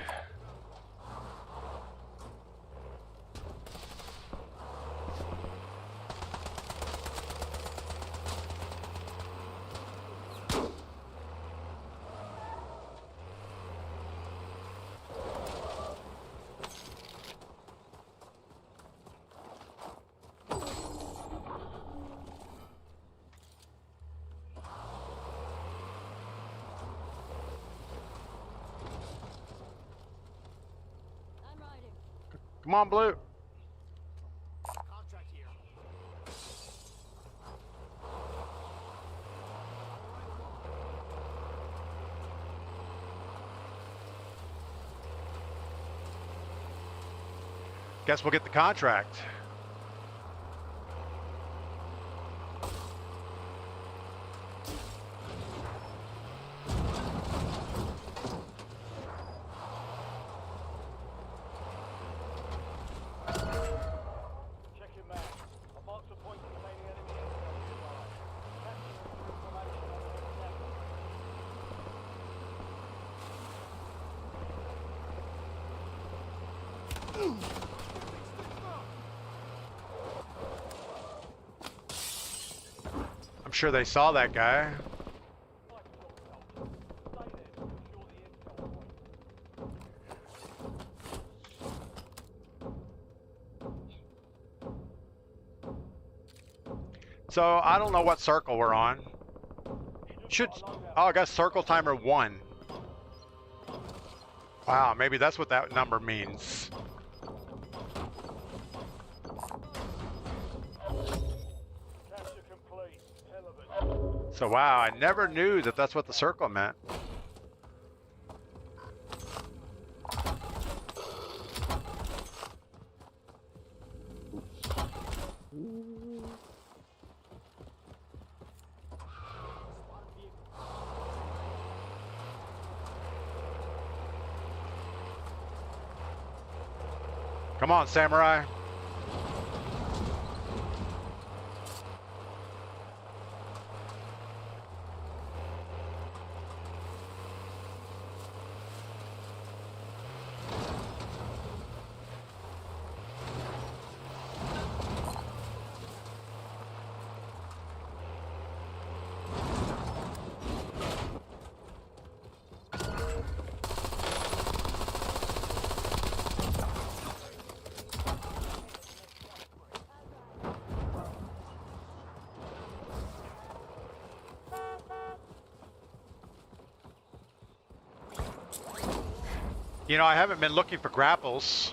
Come on, Blue. Contract here. Guess we'll get the contract. Check your map. I marked a point containing enemy intel nearby. Capture information on the network. I'm sure they saw that guy. Stay there to secure the intel point. So I don't know what circle we're on. Should, oh, I got circle timer 1. Wow, maybe that's what that number means. Capture complete. Hell of it. So wow, I never knew that that's what the circle meant. Come on, Samurai. You know, I haven't been looking for grapples.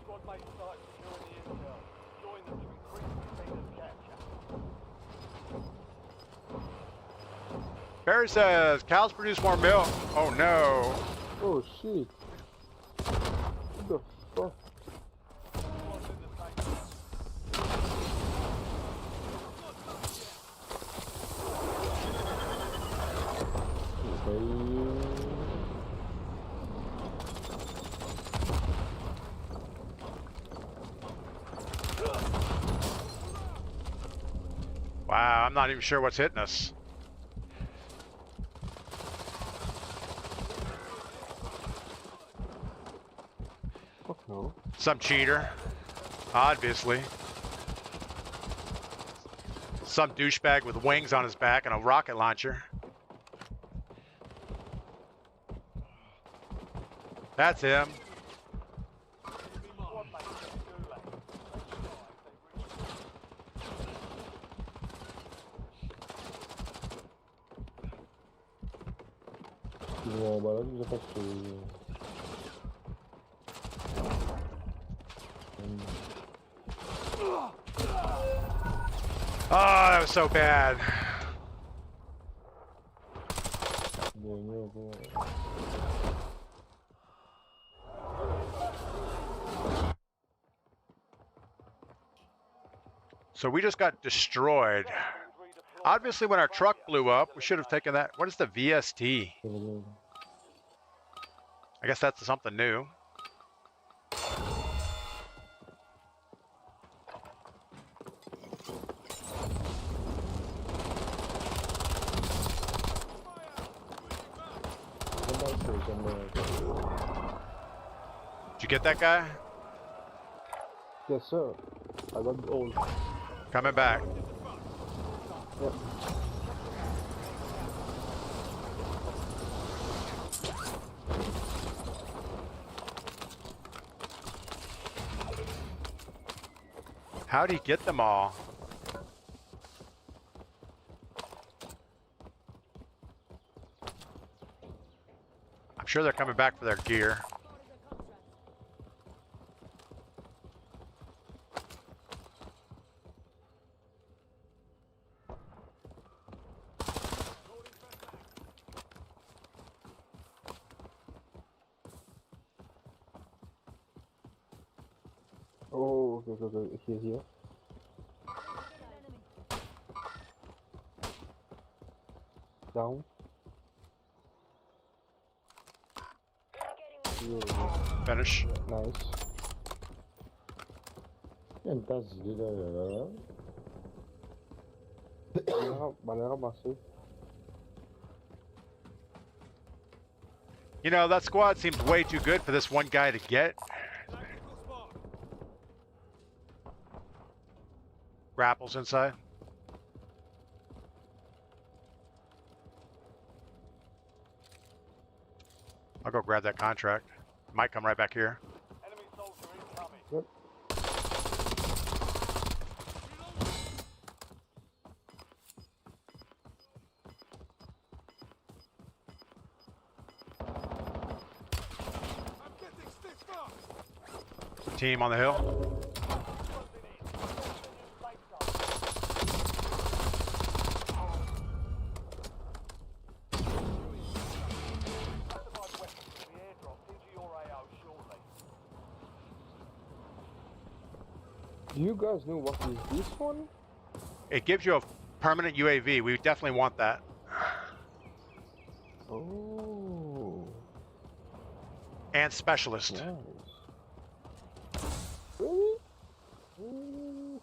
Squad mates start securing the intel. Join them to increase the speed of capture. Barry says, cows produce more milk. Oh no. Oh shit. What the fuck? Squad's in the safe zone. Wow, I'm not even sure what's hitting us. Fuck no. Some cheater, obviously. Some douchebag with wings on his back and a rocket launcher. That's him. Squad mates in the gulag. Non, bah là, je vous ai pas trouvé. Oh, that was so bad. So we just got destroyed. Obviously, when our truck blew up, we should have taken that. What is the VST? I guess that's something new. Did you get that guy? Yes, sir. I got all. Coming back. Yep. How'd he get them all? I'm sure they're coming back for their gear. Oh, okay. Here. Down. Yeah, Finish. nice. Fantasia, galera. Banana massive. You know, that squad seems way too good for this one guy to get. Grapples inside. I'll go grab that contract. Might come right back here. Enemy soldier incoming. Yep. Team on the hill. Closing in. Safe zone. Classified weapons will be airdropped into your AO shortly. Do you guys know what is this one? It gives you a permanent UAV. We definitely want that. Oh, And specialist. nice. Really? Ooh.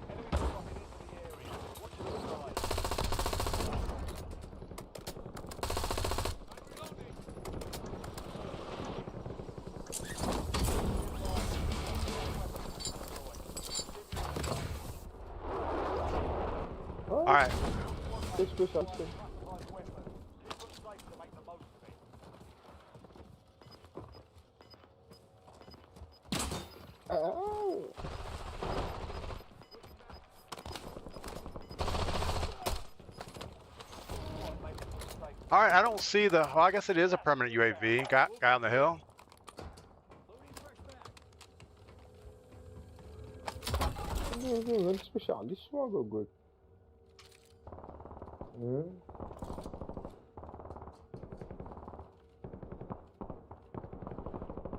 Enemy dropping into the area. Watch the skies. All right. Push. Classified weapon. Keep them safe to make the most of it. Ow. Make it to the safe. All right. I don't see the. Well, I guess it is a permanent UAV. Guy on the hill. En specialist var good.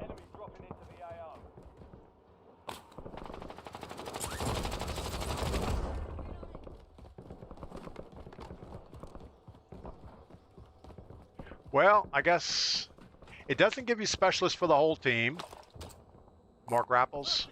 Enemy dropping into the AO. Well, I guess it doesn't give you specialists for the whole team. More grapples.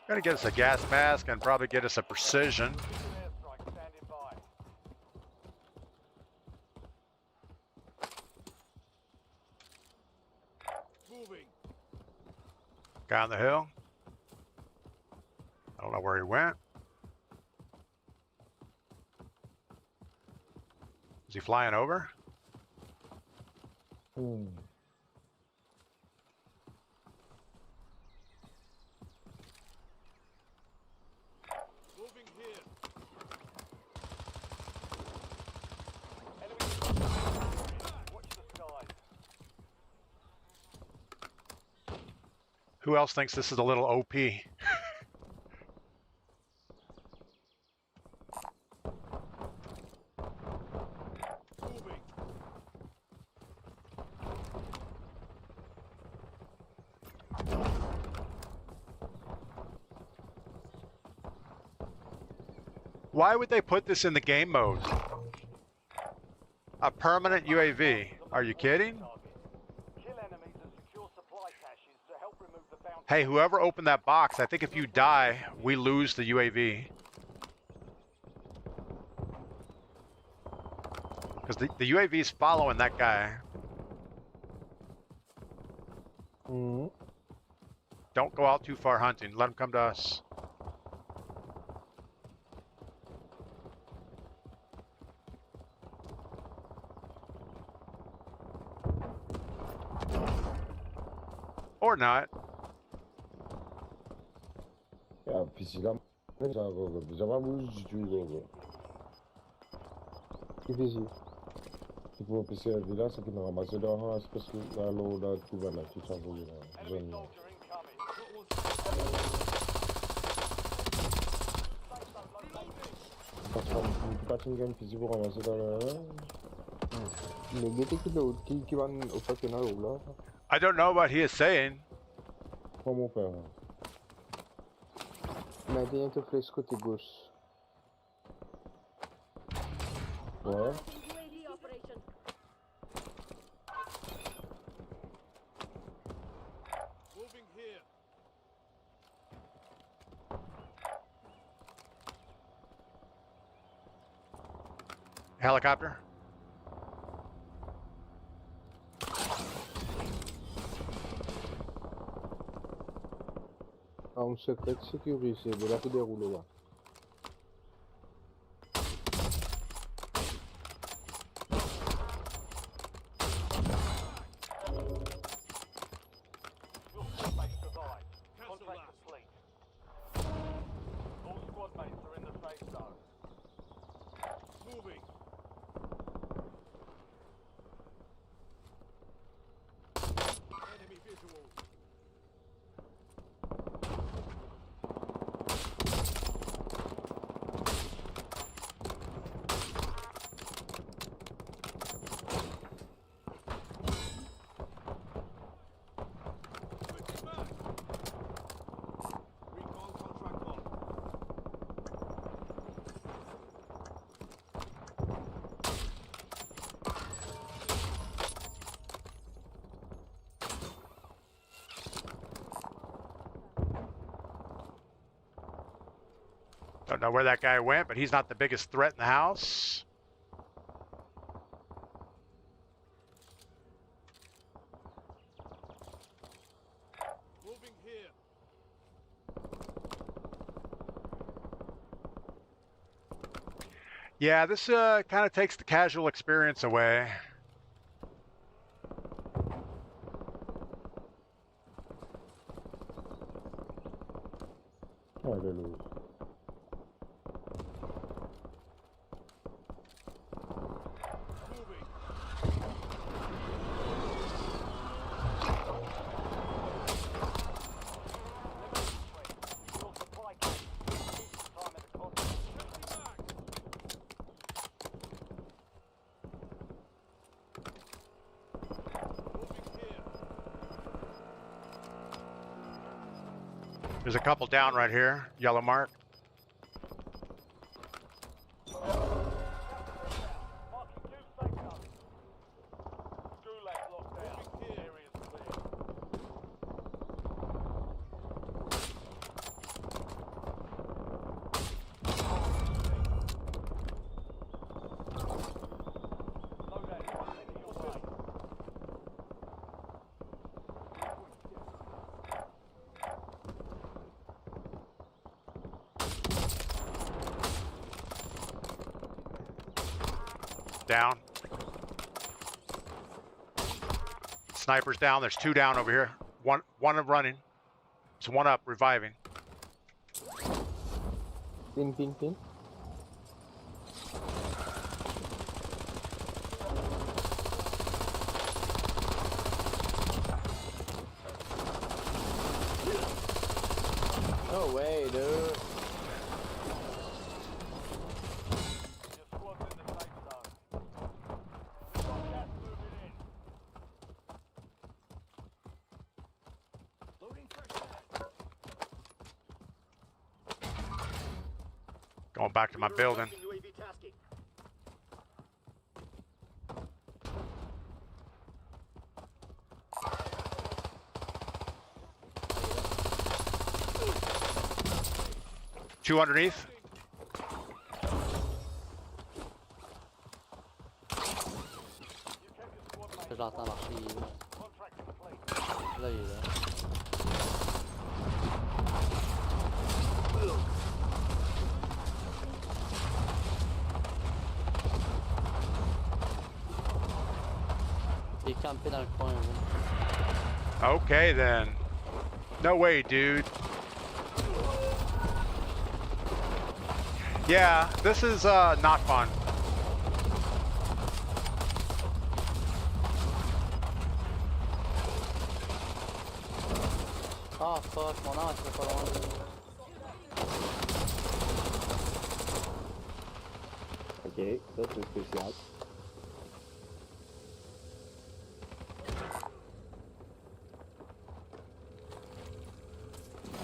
Gonna get us a gas mask and probably get us a precision. Airstrike standing by. Guy on the hill. I don't know where he went. Is he flying over? Enemy watch the skies. Who else thinks this is a little OP? Why would they put this in the game mode? A permanent UAV. Are you kidding? Kill enemies and secure supply caches to help remove the bounty. Hey, whoever opened that box, I think if you die, we lose the UAV. Because the UAV is following that guy. Don't go out too far hunting. Let him come to us. Or not. 야, 비지가 그거 비자마 무지 주고 Difícil. tipo PC virar aqui na mas ele é uma espécie de alo da tuba na que chama Enemy zone. soldier incoming. 똑같은 게임 비지고 가면서 다라. Mais qui va au championnat là? I don't know what he is saying. Como faire? Mais il te fait ce côté gauche. Ouais. UAV operation. Moving here. Helicopter. Ah, on se fait sécuriser de la dérouler là. Your squad mates survived. Contract complete. All squad mates are in the safe zone. Moving. Enemy visual. Recon contract locked. Don't know where that guy went, but he's not the biggest threat in the house. Moving here. Yeah, this kind of takes the casual experience away. Hallelujah. Moving. Your supply case. Keep time at the contract. Moving here. There's a couple down right here. Yellow mark. Marking two safe zones. Gulag locked down. Area's clear. Loadout heading your way. Down. Sniper's down. There's two down over here. One running. It's one up, reviving. Pin. No way, dude. Your squad's in the safe zone. Got gas moving in. Loading fresh. Going back to my building. UAV tasking. Two underneath. You kept your squad mates. 佢落得落啲 Contract complete. 例如咧，il campe dans le coin. Là. Okay then. No way, dude. Yeah, this is not fun. Ah fuck, mon âme, c'est pas loin. Ok, ça c'est spécial.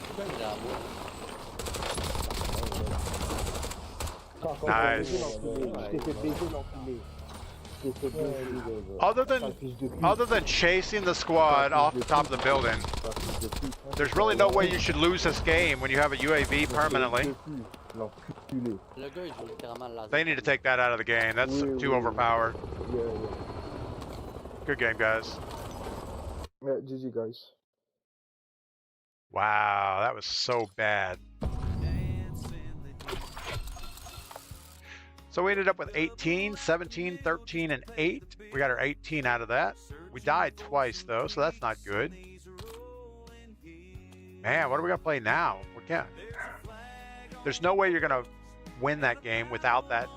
Pourquoi il est à bout? Nice. Je t'ai fait baiser l'enculé. Je t'ai fait baiser. Other than chasing the squad off the top of the building, there's really no way you should lose this game when you have a UAV permanently. L'enculé. Le gars il joue littéralement le laser. They need to take that out of the game. That's too overpowered. Yeah. Good game, guys. Yeah, GG guys. Wow, that was so bad. So we ended up with 18, 17, 13, and 8. We got our 18 out of that. We died twice, though, so that's not good. Man, what are we going to play now? We can't. There's no way you're going to win that game without that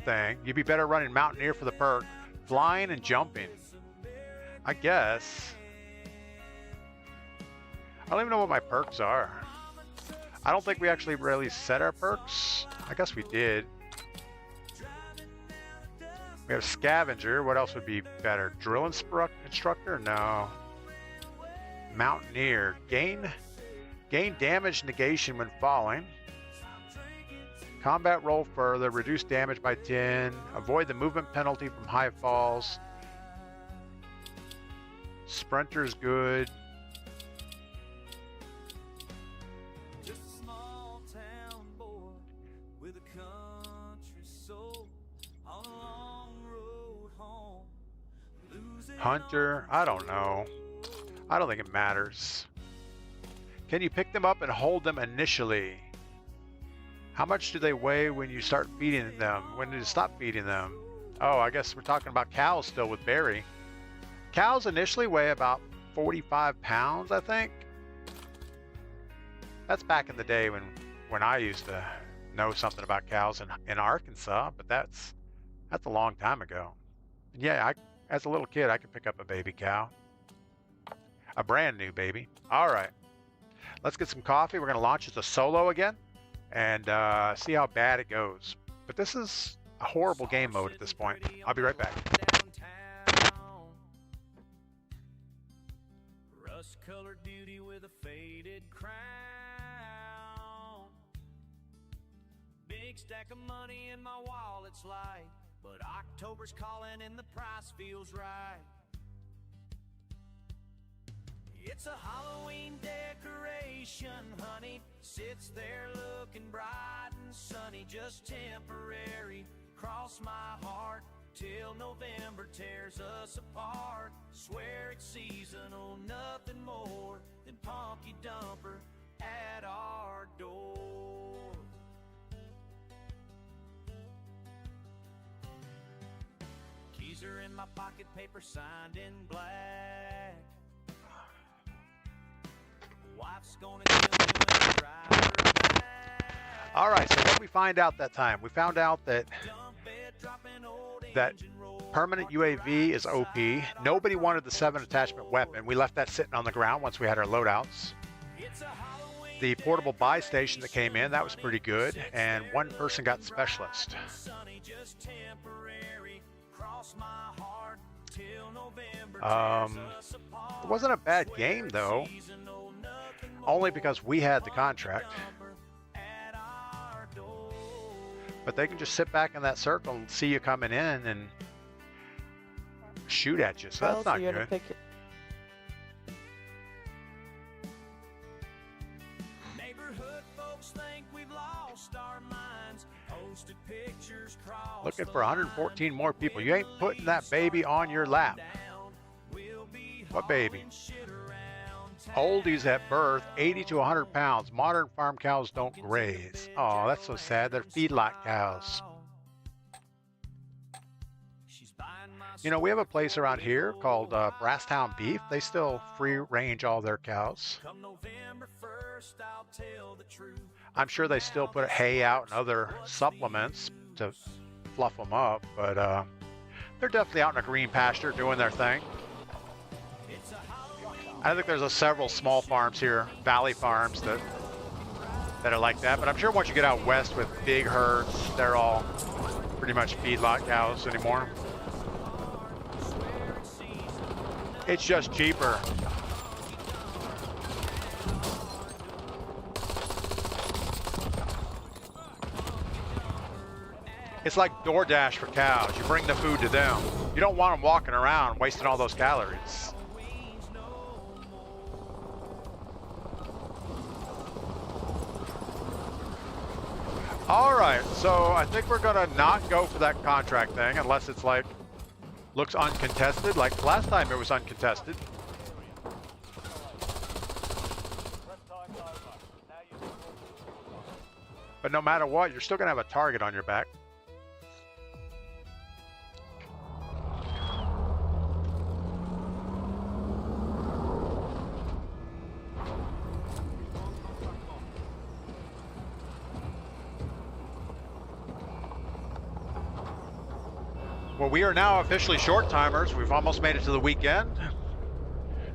thing. You'd be better running Mountaineer for the perk. Flying and jumping. I guess. I don't even know what my perks are. I don't think we actually really set our perks. I guess we did. We have Scavenger. What else would be better? Drill Instructor? No. Mountaineer. Gain damage negation when falling. Combat roll further. Reduce damage by 10. Avoid the movement penalty from high falls. Sprinter's good. Hunter, I don't know. I don't think it matters. Can you pick them up and hold them initially? How much do they weigh when you start feeding them? When do you stop feeding them? Oh, I guess we're talking about cows still with Barry. Cows initially weigh about 45 pounds, I think. That's back in the day when I used to know something about cows in Arkansas, but that's a long time ago. Yeah, as a little kid, I could pick up a baby cow. A brand new baby. All right. Let's get some coffee. We're going to launch as a solo again and see how bad it goes. But this is a horrible game mode at this point. I'll be right back. Rust-colored beauty with a faded crown. Big stack of money in my wallet's light. But October's calling and the price feels right. It's a Halloween decoration, honey. Sits there looking bright and sunny. Just temporary. Cross my heart till November tears us apart. Swear it's seasonal, nothing more than Punky Dumper at our door. Keys are in my pocket, paper signed in black. Wife's gonna kill me when I drive her back. All right, so what did we find out that time? We found out that permanent UAV is OP. Nobody wanted the 7 attachment weapon. We left that sitting on the ground once we had our loadouts. The portable buy station that came in, that was pretty good. And one person got specialist. It wasn't a bad game though. Only because we had the contract. But they can just sit back in that circle and see you coming in and shoot at you, so that's not good. Looking for 114 more people. You ain't putting that baby on your lap. What baby? Oldies at birth, 80 to 100 pounds. Modern farm cows don't graze. Oh, that's so sad. They're feedlot cows. You know, we have a place around here called Brasstown Beef. They still free range all their cows. Come November 1st, I'll tell the truth. I'm sure they still put hay out and other supplements to fluff them up, but they're definitely out in a green pasture doing their thing. I think there's several small farms here, valley farms that are like that, but I'm sure once you get out west with big herds, they're all pretty much feedlot cows anymore. It's just cheaper. It's like DoorDash for cows. You bring the food to them. You don't want them walking around wasting all those calories. All right, so I think we're gonna not go for that contract thing unless it's like, looks uncontested. Like last time it was uncontested. But no matter what, you're still gonna have a target on your back. Well, we are now officially short timers. We've almost made it to the weekend.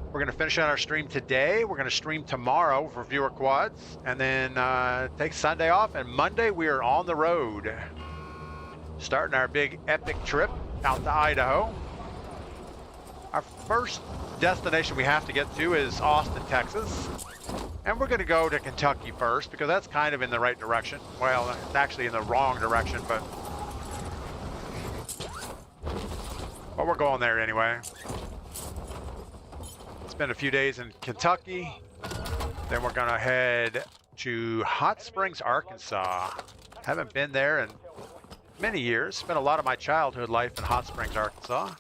We're going to finish out our stream today. We're going to stream tomorrow for viewer quads, and then take Sunday off. And Monday we are on the road, starting our big epic trip out to Idaho. Our first destination we have to get to is Austin, Texas, and we're going to go to Kentucky first because that's kind of in the right direction. Well, it's actually in the wrong direction, but we're going there anyway. Spend a few days in Kentucky. Then we're gonna head to Hot Springs, Arkansas. Haven't been there in many years. Spent a lot of my childhood life in Hot Springs, Arkansas.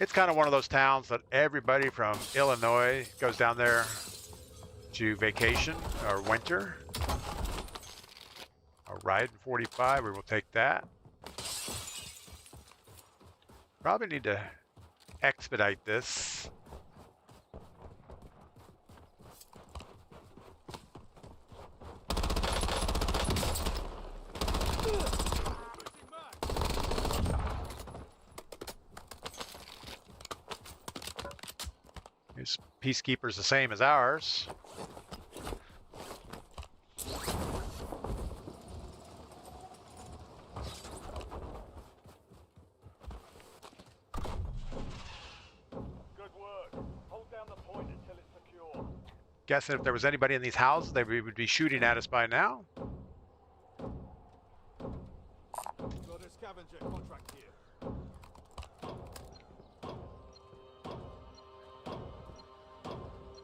It's kind of one of those towns that everybody from Illinois goes down there to vacation or winter. A ride in 45, we will take that. Probably need to expedite this. His peacekeeper's the same as ours. Guessing if there was anybody in these houses, they would be shooting at us by now. Got a scavenger contract here.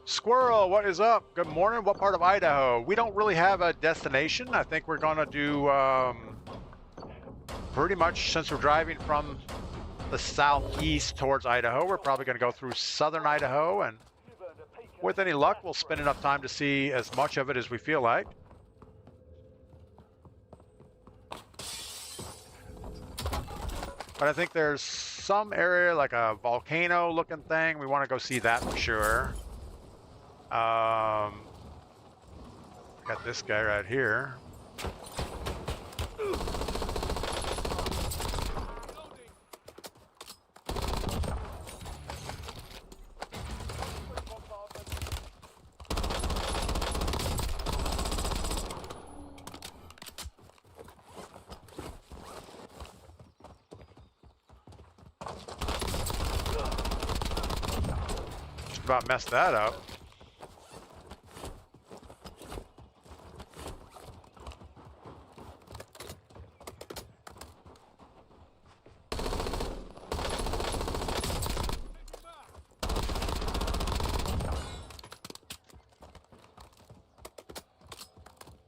Squirrel, what is up? Good morning. What part of Idaho? We don't really have a destination. I think we're gonna do pretty much, since we're driving from the southeast towards Idaho, we're probably gonna go through southern Idaho, and with any luck, we'll spend enough time to see as much of it as we feel like. But I think there's some area like a volcano looking thing. We want to go see that for sure. Got this guy right here. About messed that up.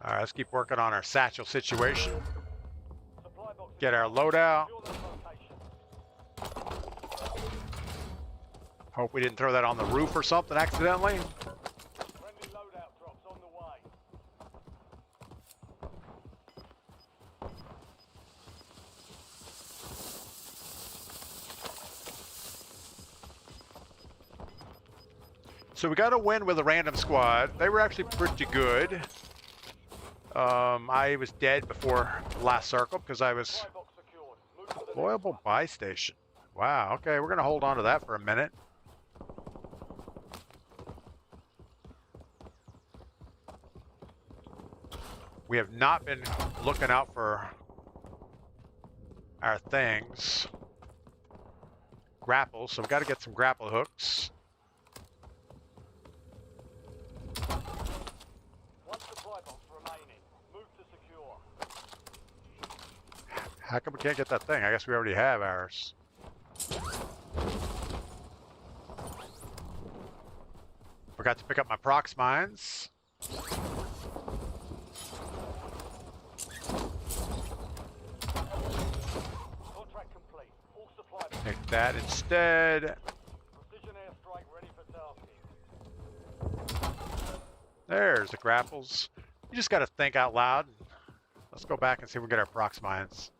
All right, let's keep working on our satchel situation. Get our loadout. Hope we didn't throw that on the roof or something accidentally. Friendly loadout drops on the way. So we got a win with a random squad. They were actually pretty good. I was dead before the last circle because I was Supply box secured. Move to the next deployable one. buy station. Wow, okay, we're gonna hold on to that for a minute. We have not been looking out for our things. Grapples, so we've got to get some grapple hooks. One supply box remaining. Move to secure. How come we can't get that thing? I guess we already have ours. Forgot to pick up my prox mines. Contract complete. All supply box. Take that instead. Precision airstrike ready for tasking. There's the grapples. You just got to think out loud. Let's go back and see if we get our prox mines.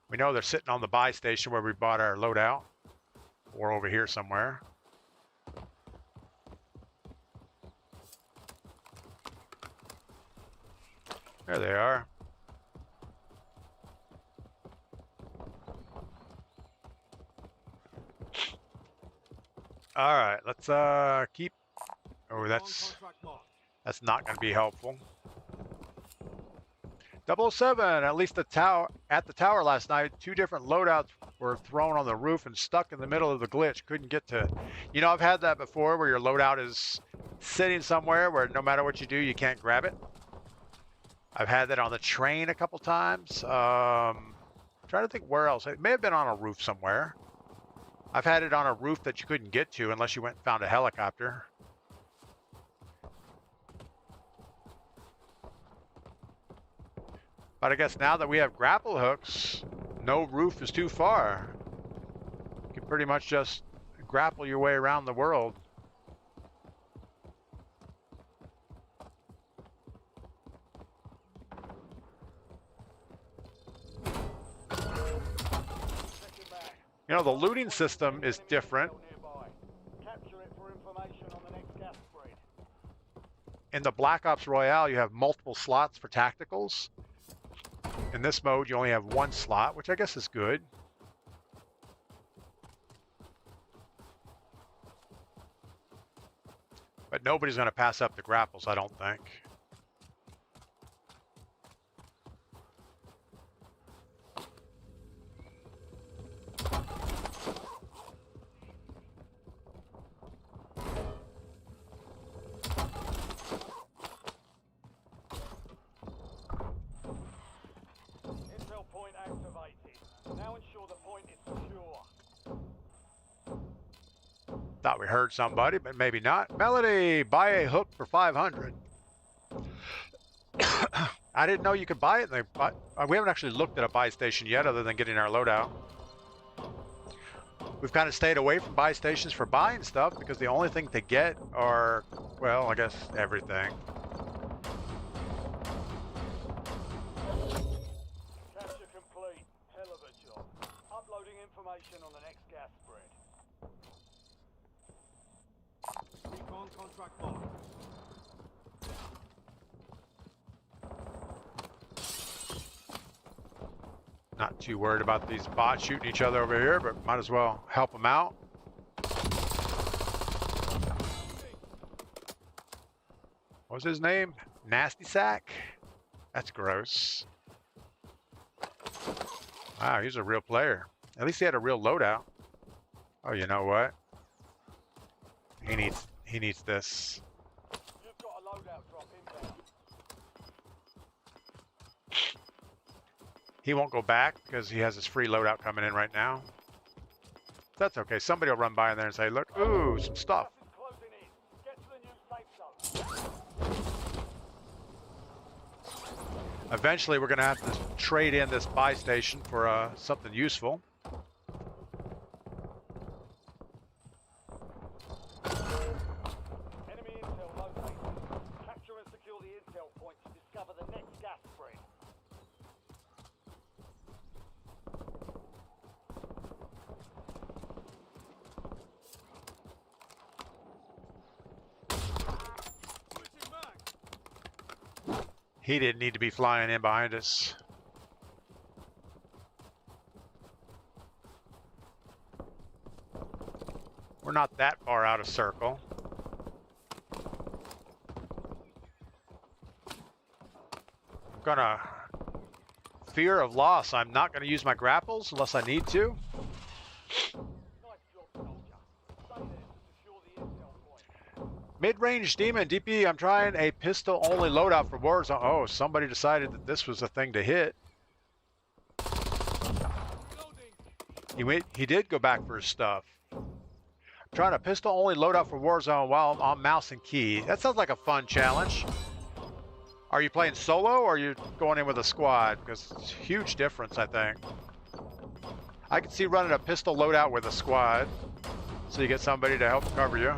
We know they're sitting on the buy station where we bought our loadout, or over here somewhere. There they are. All right, let's keep. Oh, that's not going to be helpful. 007, at least the tower last night, 2 different loadouts were thrown on the roof and stuck in the middle of the glitch. Couldn't get to. You know, I've had that before where your loadout is sitting somewhere where no matter what you do, you can't grab it. I've had that on the train a couple times. Trying to think where else. It may have been on a roof somewhere. I've had it on a roof that you couldn't get to unless you went and found a helicopter. But I guess now that we have grapple hooks, no roof is too far. You can pretty much just grapple your way around the world. You know, the looting system is different. Capture it for information on the next gas spread. In the Black Ops Royale, you have multiple slots for tacticals. In this mode, you only have 1 slot, which I guess is good. But nobody's going to pass up the grapples, I don't think. Intel point activated. Now ensure the point is secure. Thought we heard somebody, but maybe not. Melody, buy a hook for 500. I didn't know you could buy it. We haven't actually looked at a buy station yet other than getting our loadout. We've kind of stayed away from buy stations for buying stuff because the only thing to get are, well, I guess everything. Capture complete. Hell of a job. Uploading information on the next gas spread. Recon contract marked. Not too worried about these bots shooting each other over here, but might as well help them out. What was his name? Nasty Sack? That's gross. Wow, he's a real player. At least he had a real loadout. Oh, you know what? He needs this. You've got a loadout drop inbound. He won't go back because he has his free loadout coming in right now. That's okay. Somebody will run by in there and say, look, ooh, some stuff. Gas is closing in. Get to the new safe zone. Eventually, we're going to have to trade in this buy station for something useful. Enemy intel located. Capture and secure the intel point to discover the next gas spread. He didn't need to be flying in behind us. We're not that far out of circle. I'm gonna... Fear of loss. I'm not gonna use my grapples unless I need to. Nice job, soldier. Stay there to secure the intel point. Mid-range demon, DP, I'm trying a pistol-only loadout for Warzone. Oh, somebody decided that this was the thing to hit. He did go back for his stuff. Trying a pistol-only loadout for Warzone while on mouse and key. That sounds like a fun challenge. Are you playing solo or are you going in with a squad? Because it's a huge difference, I think. I can see running a pistol loadout with a squad. So you get somebody to help cover you.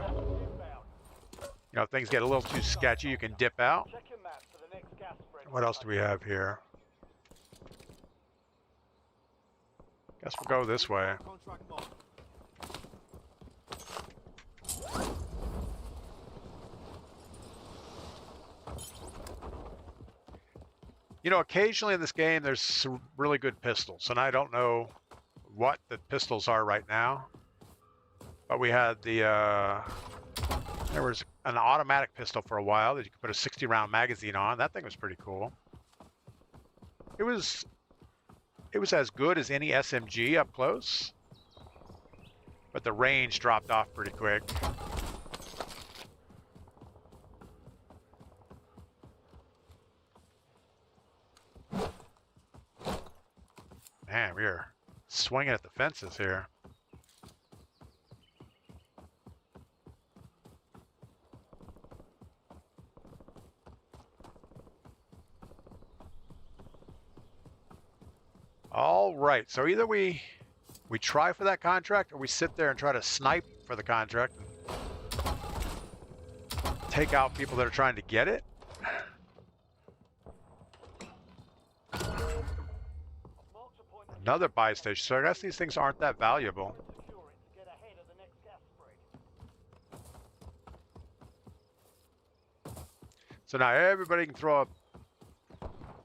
You know, if things get a little too sketchy, you can dip out. Check your map for the next gas spread. What else do we have here? Guess we'll go this way. You know, occasionally in this game, there's some really good pistols, and I don't know what the pistols are right now. But we had the, there was an automatic pistol for a while that you could put a 60-round magazine on. That thing was pretty cool. It was as good as any SMG up close, but the range dropped off pretty quick. Man, we are swinging at the fences here. All right, so either we try for that contract or we sit there and try to snipe for the contract and take out people that are trying to get it. Another buy station, so I guess these things aren't that valuable. Secure it to get ahead of the next gas spread. So now everybody can throw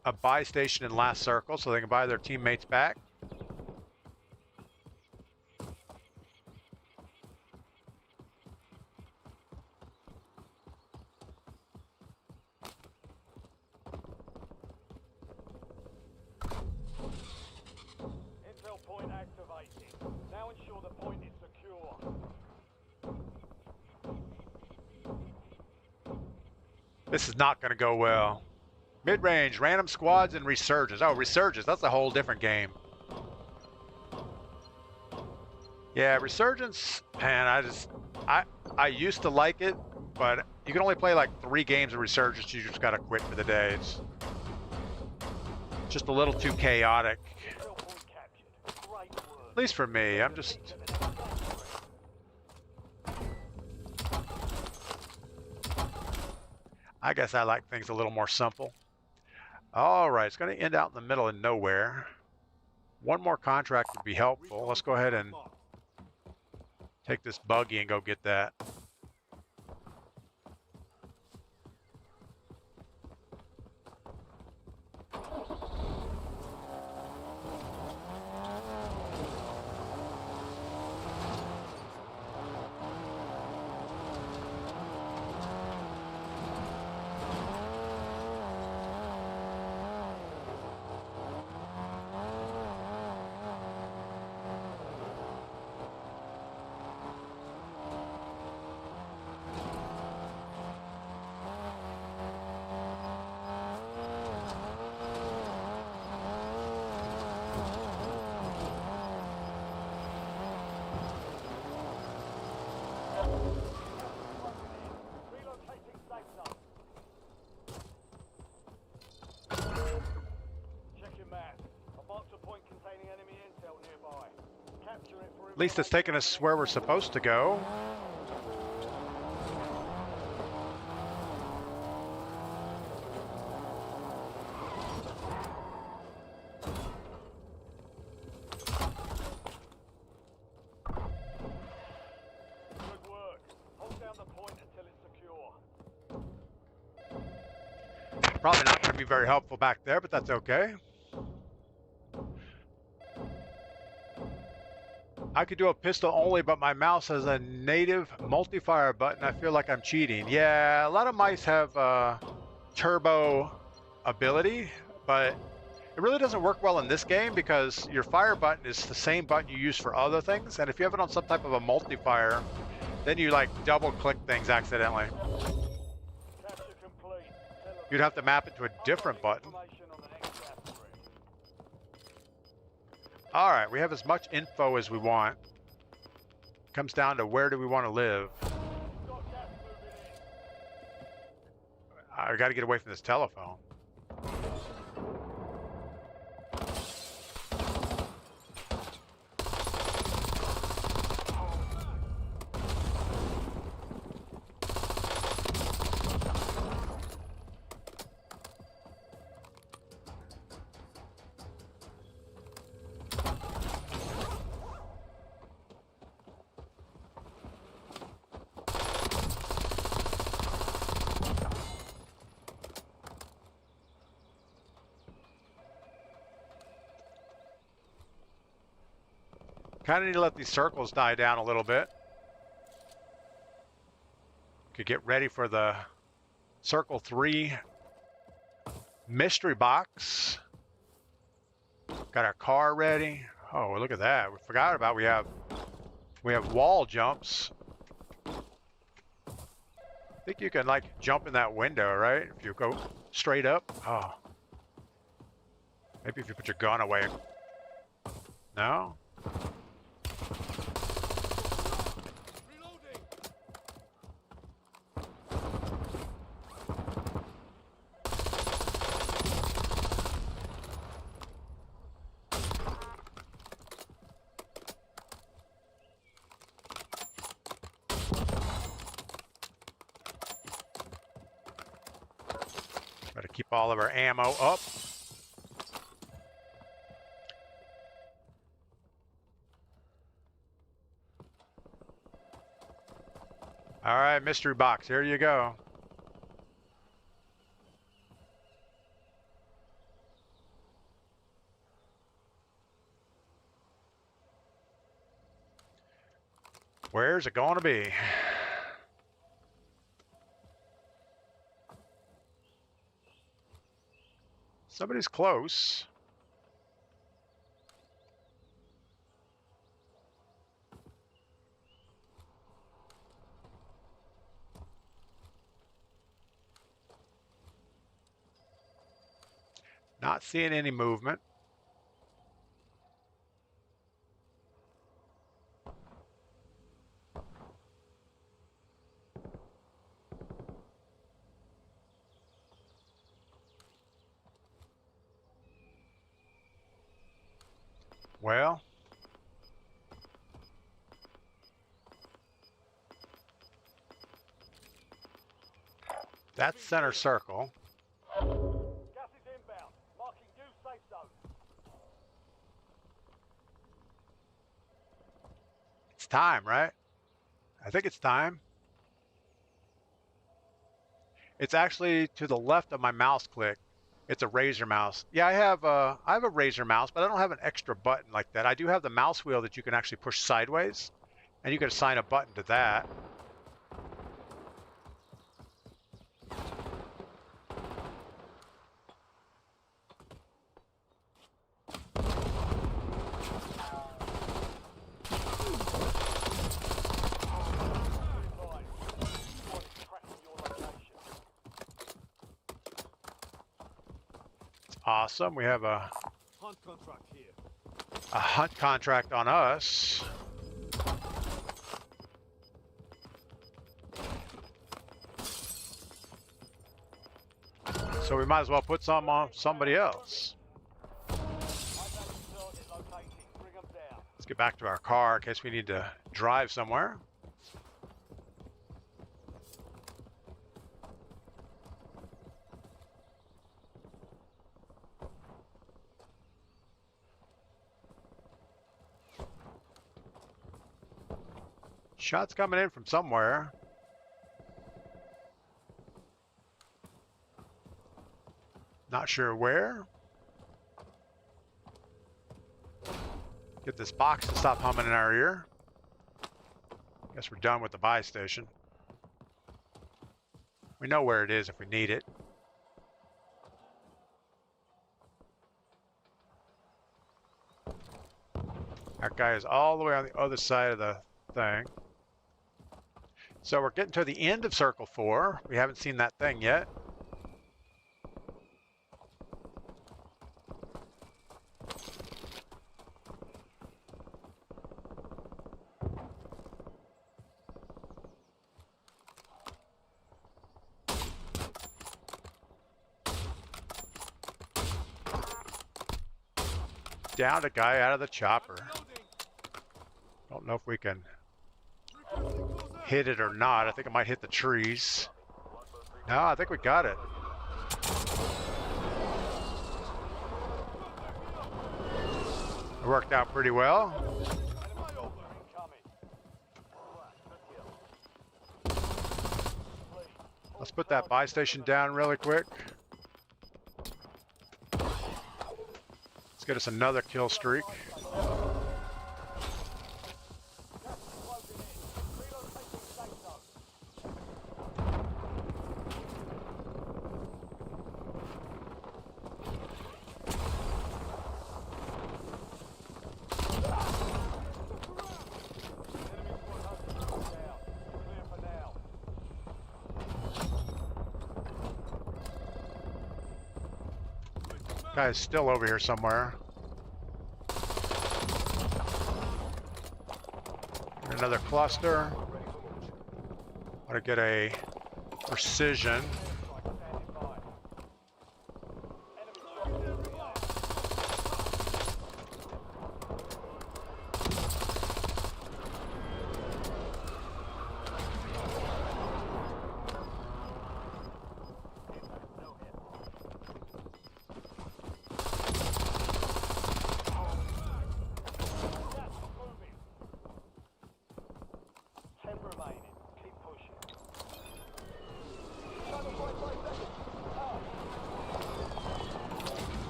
a buy station in last circle so they can buy their teammates back. Intel point activated. Now ensure the point is secure. This is not going to go well. Mid-range, random squads, and resurgence. Oh, resurgence, that's a whole different game. Yeah, resurgence, man, I used to like it, but you can only play like 3 games of resurgence. You just got to quit for the day. It's just a little too chaotic. Intel point captured. Great work. At least for me, I'm just... To the next gas spread. I guess I like things a little more simple. All right, it's going to end out in the middle of nowhere. One more contract would be helpful. Let's go ahead and take this buggy and go get that. Relocating safe zone. Check your map. I've marked a point containing enemy intel nearby. Capture it for At least it's taking us where we're supposed to go. Good work. Hold down the point until it's secure. Probably not going to going to be very helpful back there, but that's okay. I could do a pistol only, but my mouse has a native multi-fire button. I feel like I'm cheating. Yeah, a lot of mice have turbo ability, but it really doesn't work well in this game because your fire button is the same button you use for other things, and if you have it on some type of a multi-fire, then you like double-click things accidentally. Capture complete. Tell them You'd have to map it to a different button. information on the next gas spread. All right, we have as much info as we want. Comes down to where do we want to live. Got gas moving in. I got to get away from this telephone. Kind of need to let these circles die down a little bit. Could get ready for the Circle 3 mystery box. Got our car ready. Oh, look at that. We forgot about we have wall jumps. I think you can like jump in that window, right? If you go straight up. Oh. Maybe if you put your gun away. No? Better keep all of our ammo up. All right, mystery box, here you go. Where's it going to be? Somebody's close. Not seeing any movement. Well, that's center circle. Gas is inbound. Marking new safe zone. It's time, right? I think it's time. It's actually to the left of my mouse click. It's a Razer mouse. Yeah, I have a Razer mouse, but I don't have an extra button like that. I do have the mouse wheel that you can actually push sideways, and you can assign a button to that. Awesome. We have a Hunt contract here. hunt contract on us. So we might as well put some on somebody else. Let's get back to our car in case we need to drive somewhere. Shots coming in from somewhere. Not sure where. Get this box to stop humming in our ear. Guess we're done with the buy station. We know where it is if we need it. That guy is all the way on the other side of the thing. So we're getting to the end of Circle 4. We haven't seen that thing yet. Downed a guy out of the chopper. Don't know if we can hit it or not. I think it might hit the trees. No, I think we got it. It worked out pretty well. Let's put that buy station down really quick. Let's get us another kill streak. Guy's still over here somewhere. Another cluster. Want to get a precision.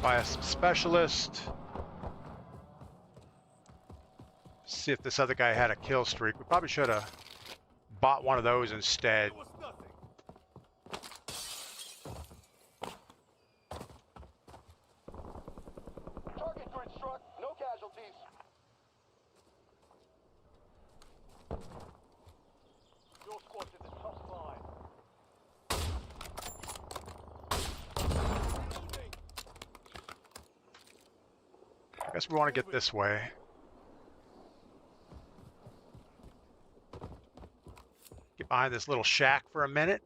By a specialist. See if this other guy had a kill streak. We probably should have bought one of those instead. Target grid struck. No casualties. Your squad's in the top 5. I guess we want to get this way. Get behind this little shack for a minute.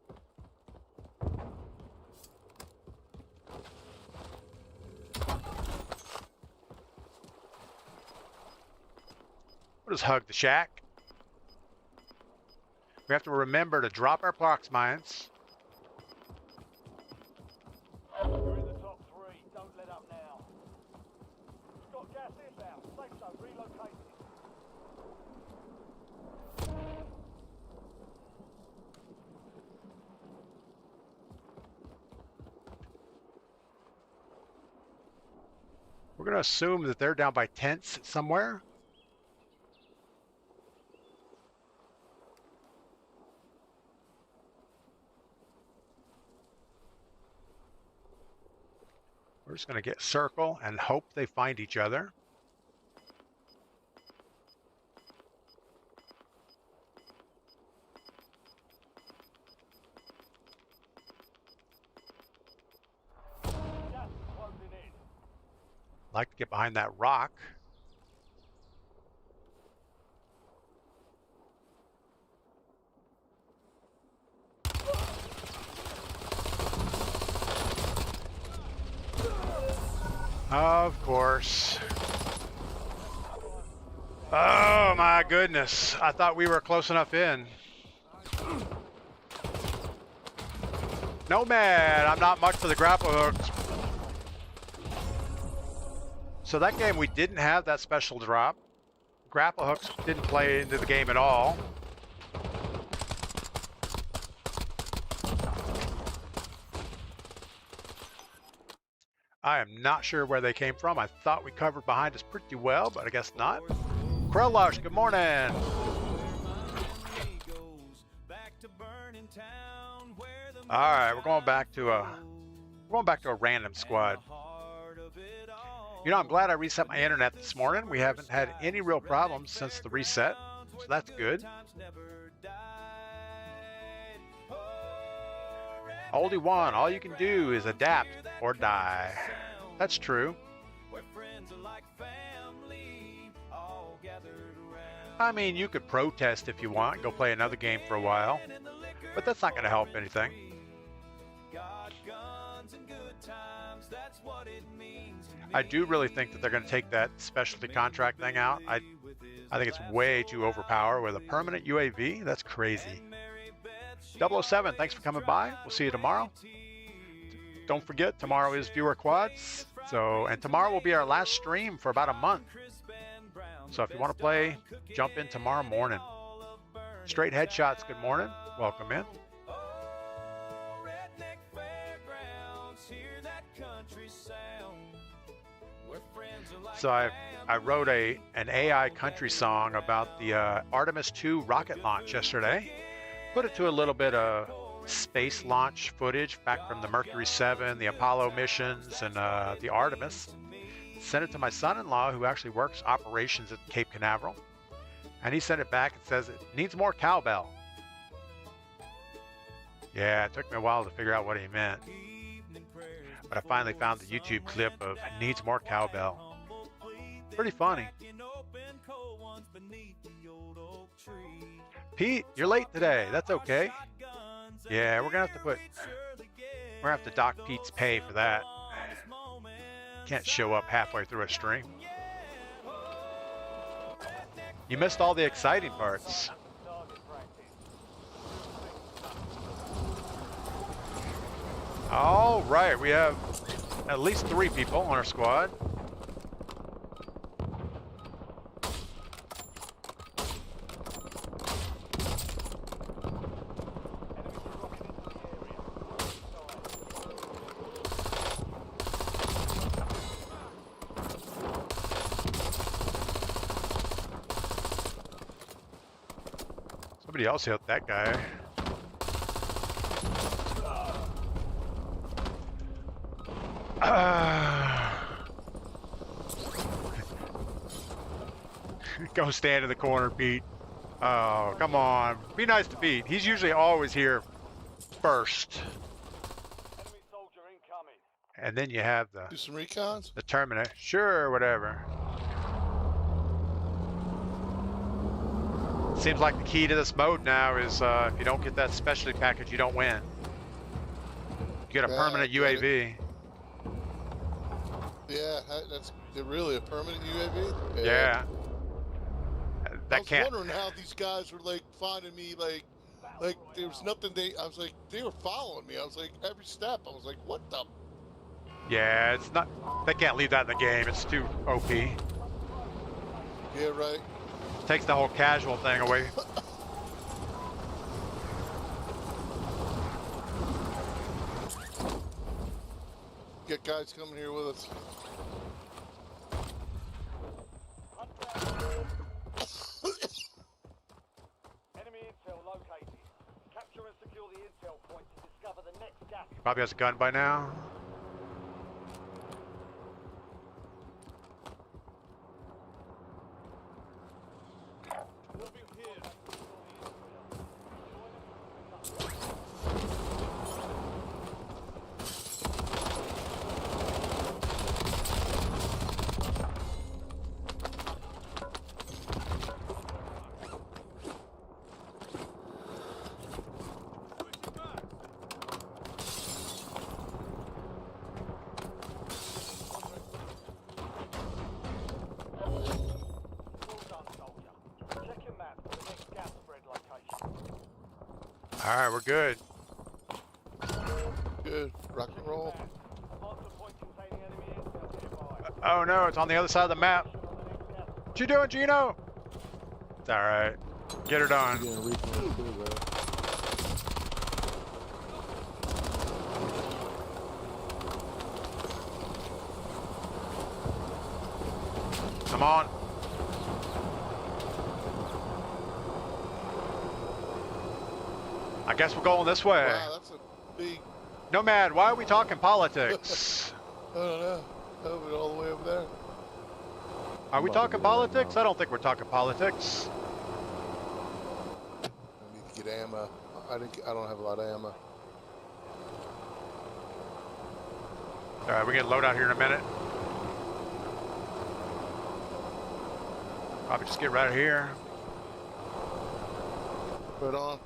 We'll just hug the shack. We have to remember to drop our prox mines. You're in the top 3. Don't let up now. You've got gas inbound. Safe zone relocated. We're going to assume that they're down by tents somewhere. We're just going to get circle and hope they find each other. Gas is closing in. Like to get behind that rock. Of course. Oh my goodness. I thought we were close enough in. Nomad, I'm not much for the grapple hooks. So that game we didn't have that special drop. Grapple hooks didn't play into the game at all. I am not sure where they came from. I thought we covered behind us pretty well, but I guess not. Krellush, good morning. All right, we're going back to a random squad. You know, I'm glad I reset my internet this morning. We haven't had any real problems since the reset, so that's good. Oldie one, all you can do is adapt or die. That's true. I mean, you could protest if you want and go play another game for a while, but that's not going to help anything. I do really think that they're going to take that specialty contract thing out. I think it's way too overpowered with a permanent UAV. That's crazy. 007, thanks for coming by. We'll see you tomorrow. Don't forget, tomorrow is viewer quads. And tomorrow will be our last stream for about a month. So if you want to play, jump in tomorrow morning. Straight Headshots, good morning. Welcome in. So I wrote an AI country song about the Artemis II rocket launch yesterday. Put it to a little bit of space launch footage back from the Mercury 7, the Apollo missions, and the Artemis. Sent it to my son-in-law, who actually works operations at Cape Canaveral. And he sent it back and says it needs more cowbell. Yeah, it took me a while to figure out what he meant. But I finally found the YouTube clip of needs more cowbell. Pretty funny. Pete, you're late today. That's okay. Yeah, we're gonna have to dock Pete's pay for that. Can't show up halfway through a stream. You missed all the exciting parts. All right, we have at least 3 people on our squad. Somebody else hit that guy. Go stand in the corner, Pete. Oh, come on. Be nice to Pete. He's usually always here first. Enemy soldier incoming. And then you have Do some recons? the Terminator. Sure, whatever. Seems like the key to this mode now is if you don't get that specialty package, you don't win. You get a permanent UAV. Yeah, that's really a permanent UAV? Yeah. I was wondering how these guys were like finding me, like there was nothing I was like, they were following me. I was like, every step, I was like, what the? Yeah, it's not, they can't leave that in the game. It's too OP. Yeah, right. Takes the whole casual thing away. Get guys coming here with us. Enemy intel located. Capture and secure the intel point to discover the next gas. Probably has a gun by now. All right, we're good. Good. Rock and roll. Oh no, it's on the other side of the map. What you doing, Gino? It's all right. Get her done. Come on. I guess we're going this way. Wow, that's a big. Nomad, why are we talking politics? I don't know. Over all the way over there. Are we talking politics? I don't think we're talking politics. I need to get ammo. I don't have a lot of ammo. All right, we're getting load out here in a minute. Probably just get right here. Put on.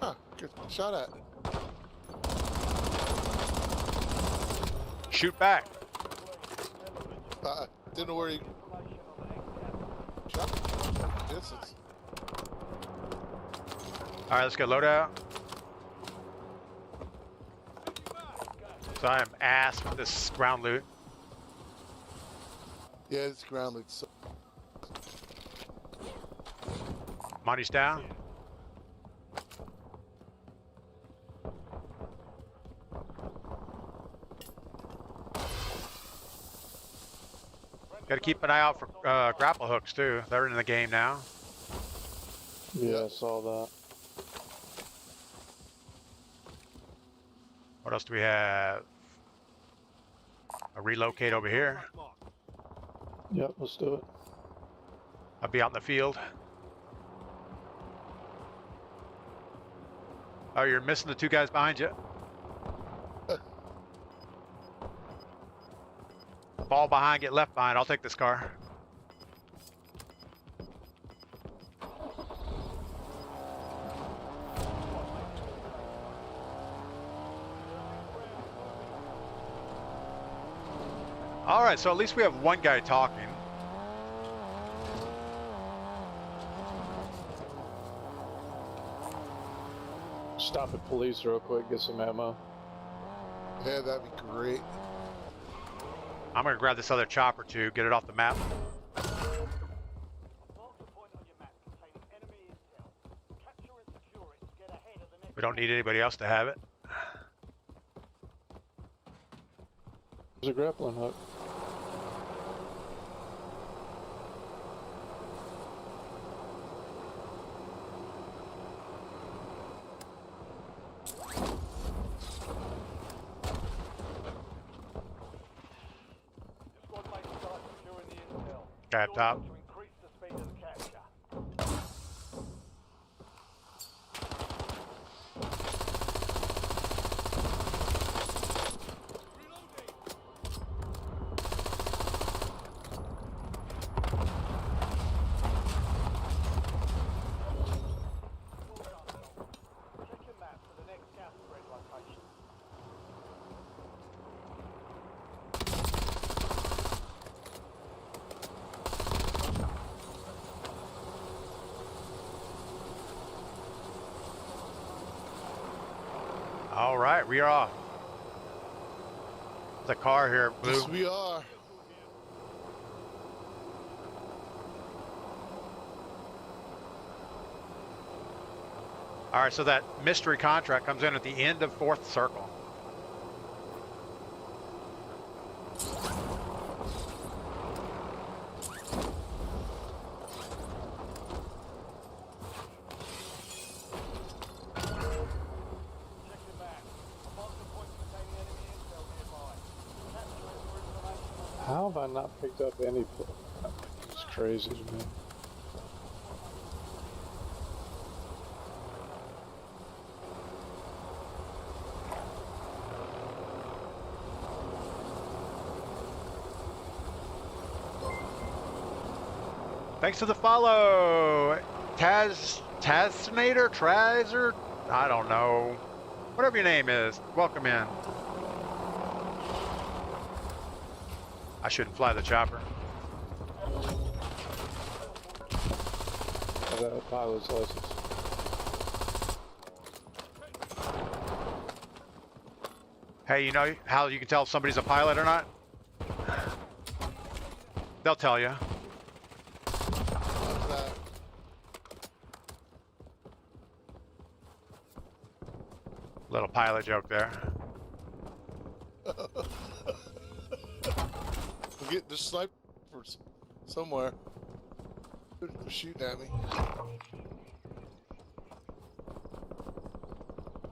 Huh, get shot at. Shoot back. Didn't know where he shot. Distance. All right, let's get load out. So I am ass with this ground loot. Yeah, it's ground loot. So Monty's down. Got to keep an eye out for grapple hooks too. They're in the game now. Yeah, I saw that. What else do we have? A relocate over here. Yep, let's do it. I'll be out in the field. Oh, you're missing the two guys behind you. Fall behind, get left behind. I'll take this car. All right, so at least we have one guy talking. Stop at police real quick, get some ammo. yeah, that'd be great. I'm gonna grab this other chopper too, get it off the map. Mark the point on your map containing enemy intel. Capture and secure it to get ahead of the next. We don't need anybody else to have it. There's a grappling hook. Your squad mates start securing the intel. Guy up top. To increase the speed of the capture. Check your map for the next gas spread location. All right, we are off. The car here, Blue. Yes, we are. All right, so that mystery contract comes in at the end of 4th circle. Check your map. Mark the point containing enemy intel nearby. Capture it for information on How have I not picked up any? It's crazy to me. Thanks for the follow, Taznator, Trazer, I don't know. Whatever your name is, welcome in. I shouldn't fly the chopper. I got a pilot's license. Hey, you know how you can tell if somebody's a pilot or not? They'll tell you. How's that? Little pilot joke there. We're getting the snipers somewhere. They're shooting at me.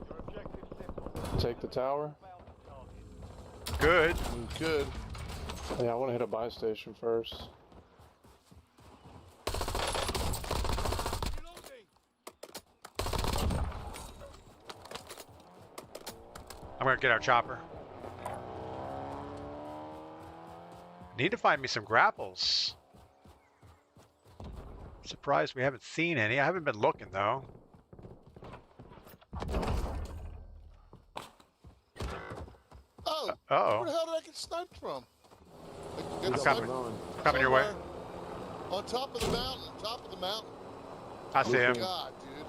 Your objective's simple. Take the tower. Bound to target. Good. Good. Yeah, I want to hit a buy station first. I'm gonna get our chopper. Need to find me some grapples. Surprised we haven't seen any. I haven't been looking though. Oh, Uh-oh. where the hell did I get sniped from? I I'm got coming. sniped Coming your way. somewhere on top of the mountain. Top of the mountain. I see him. God, dude.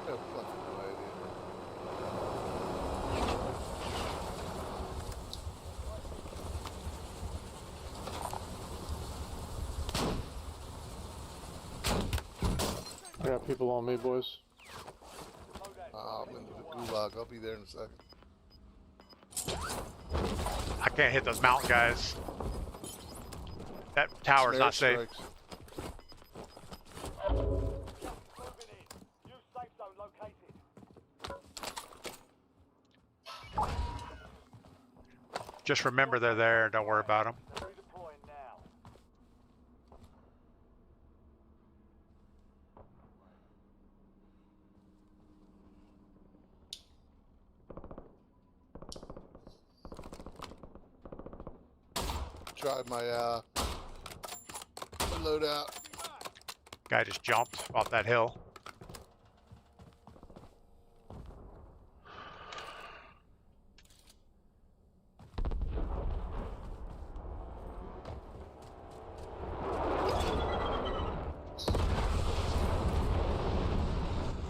No fucking way, dude. I got people on me, boys. I'm in the gulag. I'll be there in a second. I can't hit those mountain guys. That tower's not safe. Strikes. Moving in. New safe zone located. Just remember they're there. Don't worry about them. They're redeploying now. Tried my loadout. Guy just jumped off that hill.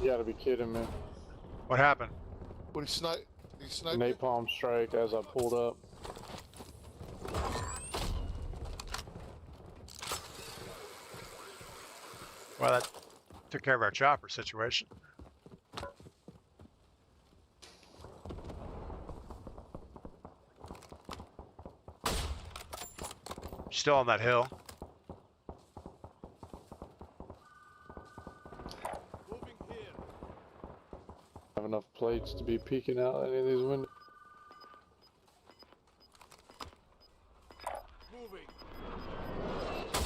You gotta be kidding me. What happened? What he sniped? He sniped you? Napalm strike as I pulled up. Well, that took care of our chopper situation. Still on that hill. Have enough plates to be peeking out any of these windows.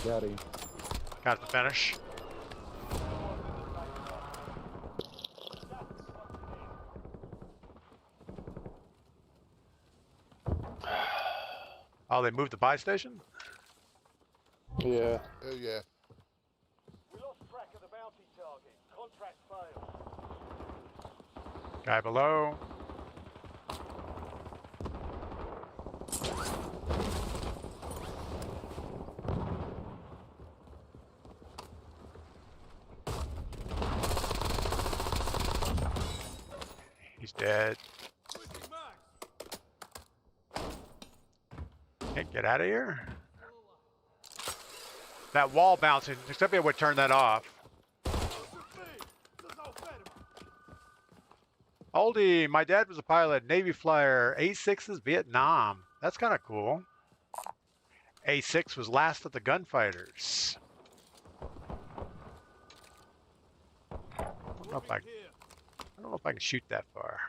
Got him. Got the finish. Oh, they moved the buy station? Yeah. Oh yeah. We lost track of the bounty target. Contract failed. Guy below. He's dead. Can't get out of here. That wall bouncing, except it would turn that off. Oldie, my dad was a pilot, Navy flyer, A6's Vietnam. That's kind of cool. A6 was last of the gunfighters. I don't know if I can shoot that far.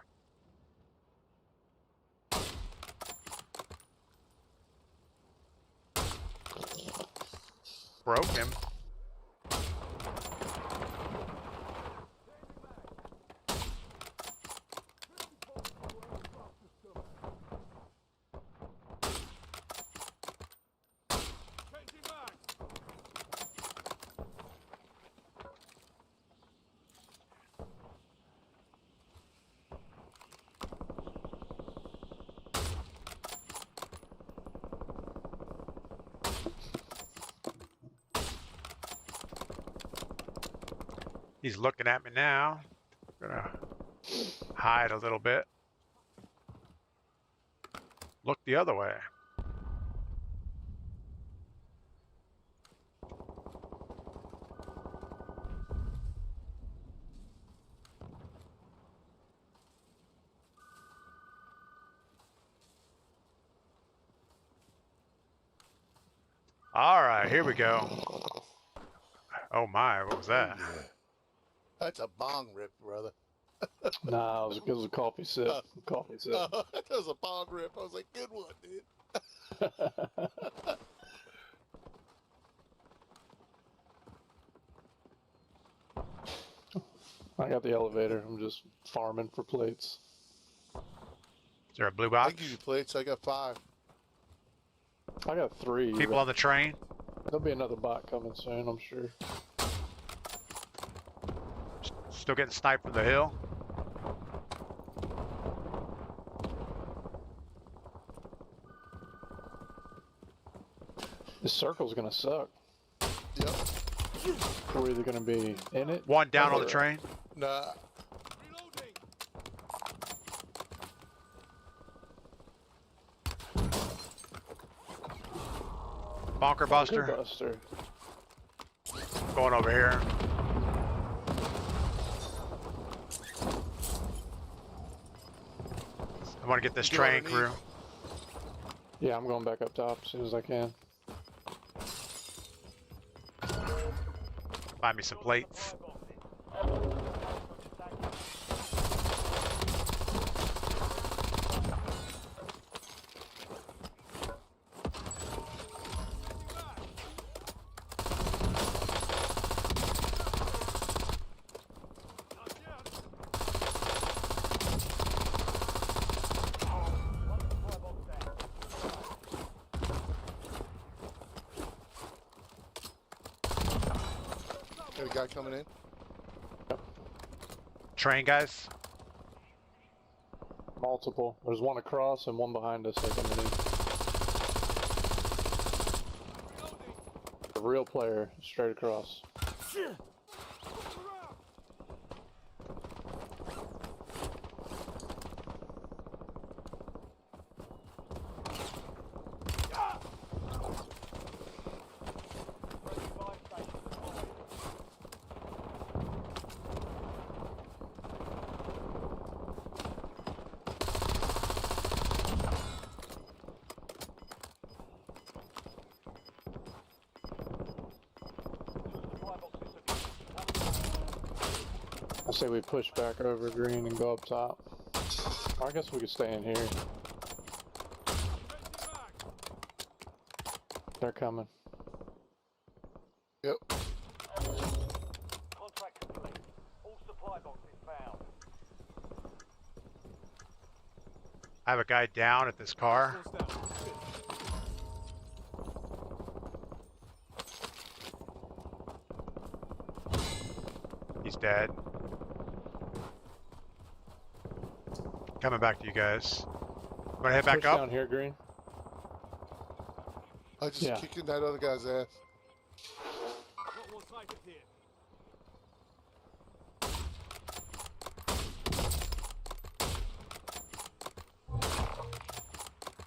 Broke him. He's looking at me now. Gonna hide a little bit. Look the other way. All right, here we go. Oh my, what was that? That's a bong rip, brother. Nah, it was a coffee sip. Coffee sip. That was a bong rip. I was like, good one, dude. I got the elevator. I'm just farming for plates. Is there a blue I box? can give you plates. I got 5. I got 3. People on the train? There'll be another bot coming soon, I'm sure. Still getting sniped from the hill? This circle's gonna suck. Yep. We're either gonna be in it. One down on the or- train? Nah. Bonker Buster? Buster. Going over here. I want to get this Go train underneath. crew. Yeah, I'm going back up top as soon as I can. Find me some plates. Got a guy coming in. Train guys? Multiple. There's one across and one behind us. Like underneath. A real player straight across. I say we push back over green and go up top. Or I guess we could stay in here. They're coming. Yep. Contract complete. All supply boxes found. I have a guy down at this car. He's dead. Coming back to you guys. Wanna head back Push up? down here, green. I just Yeah. kicking that other guy's ass.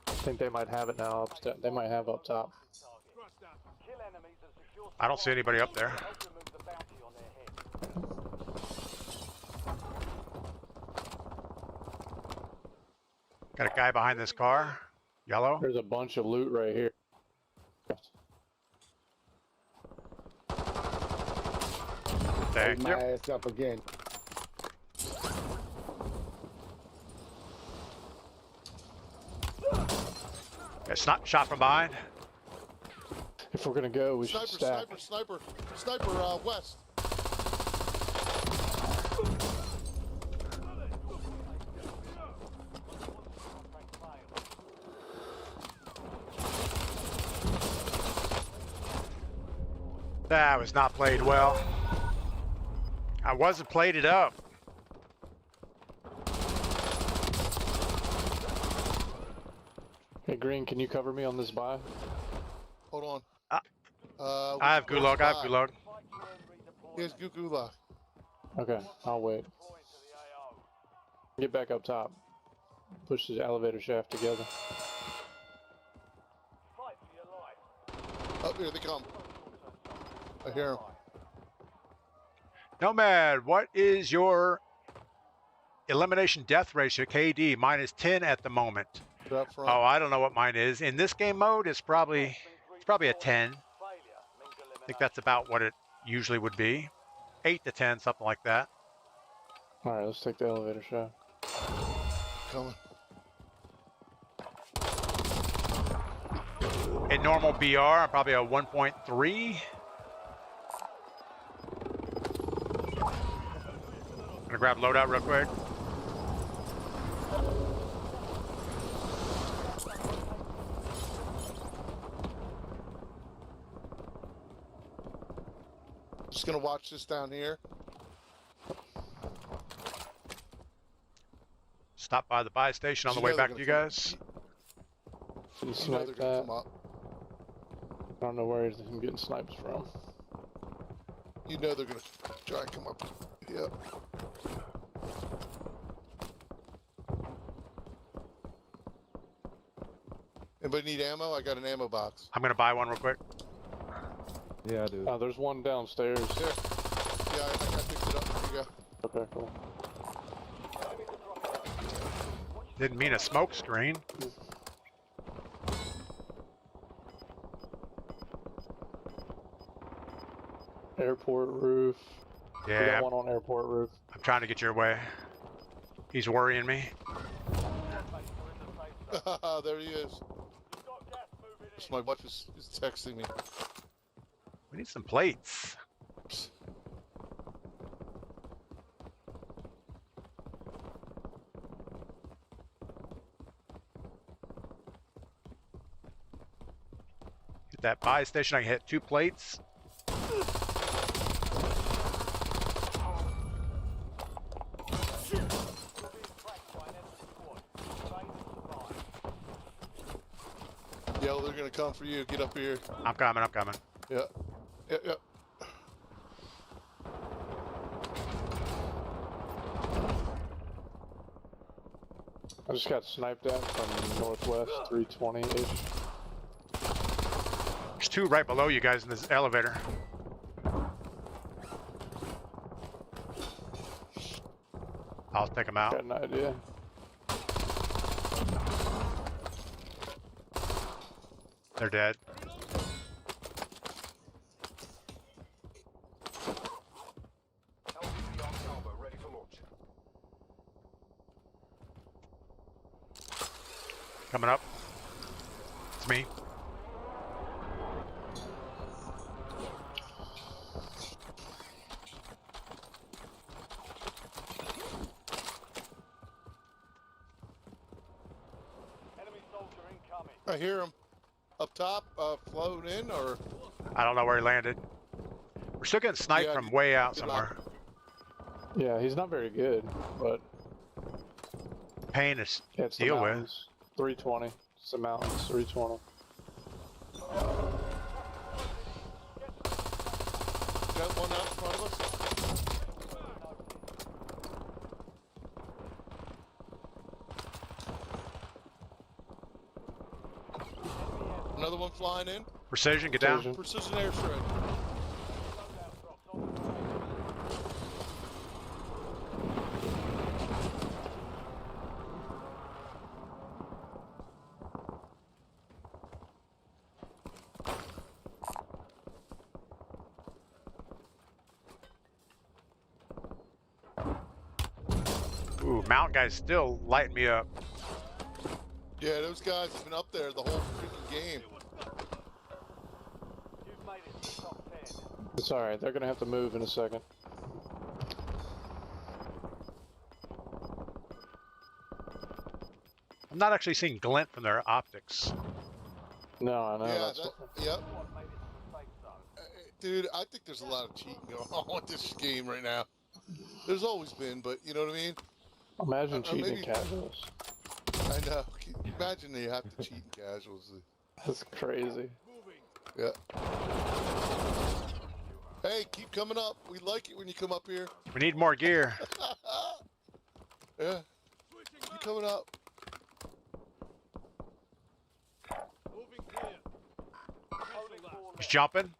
I think they might have it now. They might have up top. Kill enemies and secure I don't see anybody up there. help remove the bounty on their head. Got a guy behind this car. Yellow. There's a bunch of loot right here. Thank My you. ass up again. It's not shot from behind. If we're gonna go, we Sniper, should stack. sniper, west. That was not played well. I wasn't played it up. Hey, green, can you cover me on this buy? Hold on. I have gulag. I have gulag. Here's gulag. Okay, I'll wait. Get back up top. Push the elevator shaft together. Fight for your life. Up here they come. I hear him. Nomad, what is your elimination death ratio? KD, mine is 10 at the moment. Up front. Oh, I don't know what mine is. In this game mode, it's probably probably a 10. Failure means I think that's about what it usually would be. 8 to 10, something like that. Alright, let's take the elevator shaft. Coming. In normal BR, I'm probably a 1.3. Gonna grab loadout real quick. Just gonna watch this down here. Stop by the buy station on the way back to you guys. Did you You know snipe they're gonna that? come up. I don't know where he's getting snipes from. You know they're gonna try and come up. Yep. Anybody need ammo? I got an ammo box. I'm gonna buy one real quick. Yeah, I do. There's one downstairs. Here. Yeah, I picked it up. Here you go. Okay, cool. Didn't mean a smoke screen. Airport roof. We got Yeah, one on airport roof. I'm trying to get your way. He's worrying me. There he is. My wife is texting me. We need some plates. Hit that buy station. I can hit 2 plates. Yeah, well, they're gonna come for you. Get up here. I'm coming. I'm coming. Yeah. Yeah, yeah. I just got sniped at from northwest, 320-ish. There's 2 right below you guys in this elevator. I'll take them out. Got an idea. They're dead. Coming up. It's me. Enemy soldier incoming. I hear him. Up top, floating in, or? I don't know where he landed. We're still getting sniped Yeah, from way out good luck. somewhere. Yeah, he's not very good, but Pain is yeah, it's the deal with. mountains. 320. It's the mountains, 320. Got one out in front of us. Another one flying in. Precision, get down. Precision. Precision airstrike. Ooh, mountain guy's still lighting me up. Yeah, those guys have been up there the whole freaking game. You've made it to the top 10. It's alright, they're gonna have to move in a second. I'm not actually seeing glint from their optics. No, I know. Yeah, That's that, what, yep. Squad made it to the safe zone. Dude, I think there's a lot of cheating going on with this game right now. There's always been, but you know what I mean? imagine cheating maybe- in casuals. I know. Imagine they have to cheat in casuals. That's crazy. Yeah. Hey, keep coming up. We like it when you come up here. We need more gear. Yeah. Keep coming up. He's jumping.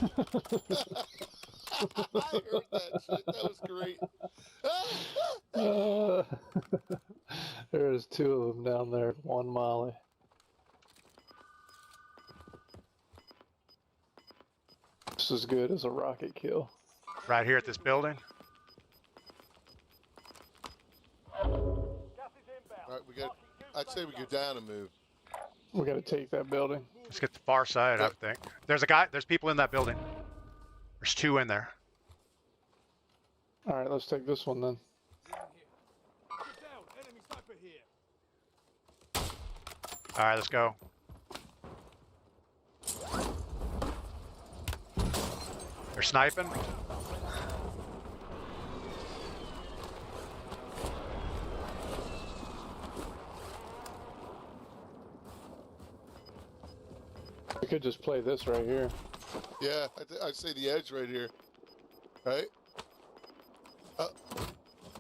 I heard that shit. That was great. There's two of them down there, one molly. Just as good as a rocket kill. Right here at this building. Gas is inbound. All right, we got. I'd say we go down and move. We gotta take that building. Let's get the far side, I think. There's a guy. There's people in that building. There's two in there. All right, let's take this one then. All right, let's go. They're sniping. We could just play this right here. Yeah, I'd say the edge right here. Right?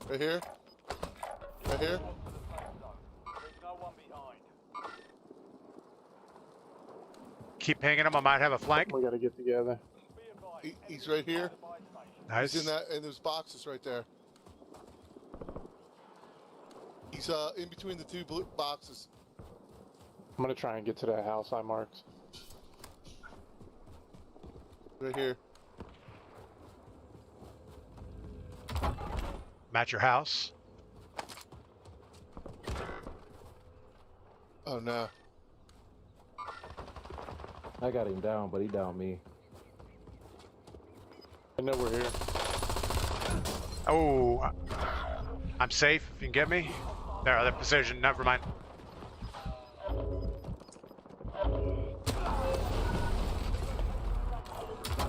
Right here? Right here? There's no one behind. Keep pinging him. I might have a flank. We gotta get together. Be advised. He's right here. Buy station. Nice. He's in those boxes right there. He's in between the two blue boxes. I'm gonna try and get to that house I marked. Right here. I'm at your house. Oh no. I got him down, but he downed me. I know we're here. Oh, I'm safe if you can get me. There, the precision. Never mind.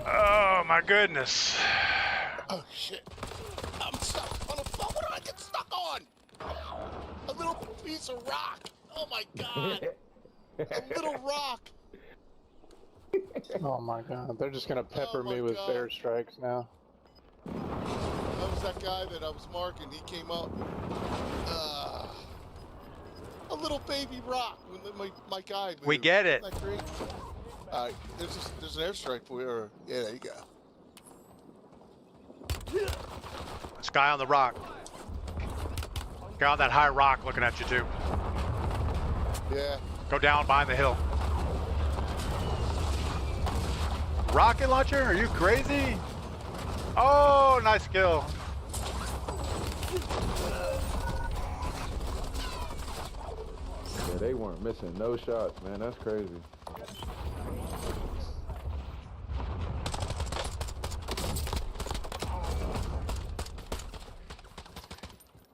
Oh my goodness. Oh shit. I'm stuck on a phone. What did I get stuck on? A little piece of rock. Oh my god. A little rock. Oh my god, they're just gonna pepper my me with God. airstrikes now. That was that guy that I was marking. He came up. A little baby rock. My guy moved. We get it. Isn't that great? All right, there's an airstrike for you. Or, yeah, there you go. This guy on the rock. Guy on that high rock looking at you too. Yeah. Go down behind the hill. Rocket launcher? Are you crazy? Oh, nice kill. Yeah, they weren't missing no shots, man. That's crazy.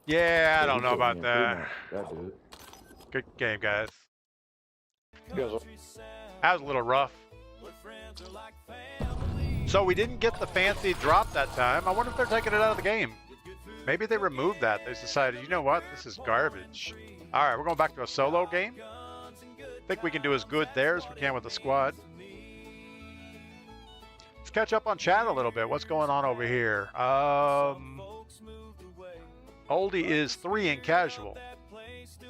Yeah, I don't He know put me about in that. That dude. Good game, guys. You guys That was a little rough. So we didn't get the fancy drop that time. I wonder if they're taking it out of the game. Maybe they removed that. They decided, you know what? This is garbage. All right, we're going back to a solo game. I think we can do as good there as we can with the squad. Let's catch up on chat a little bit. What's going on over here? Oldie is 3 in casual.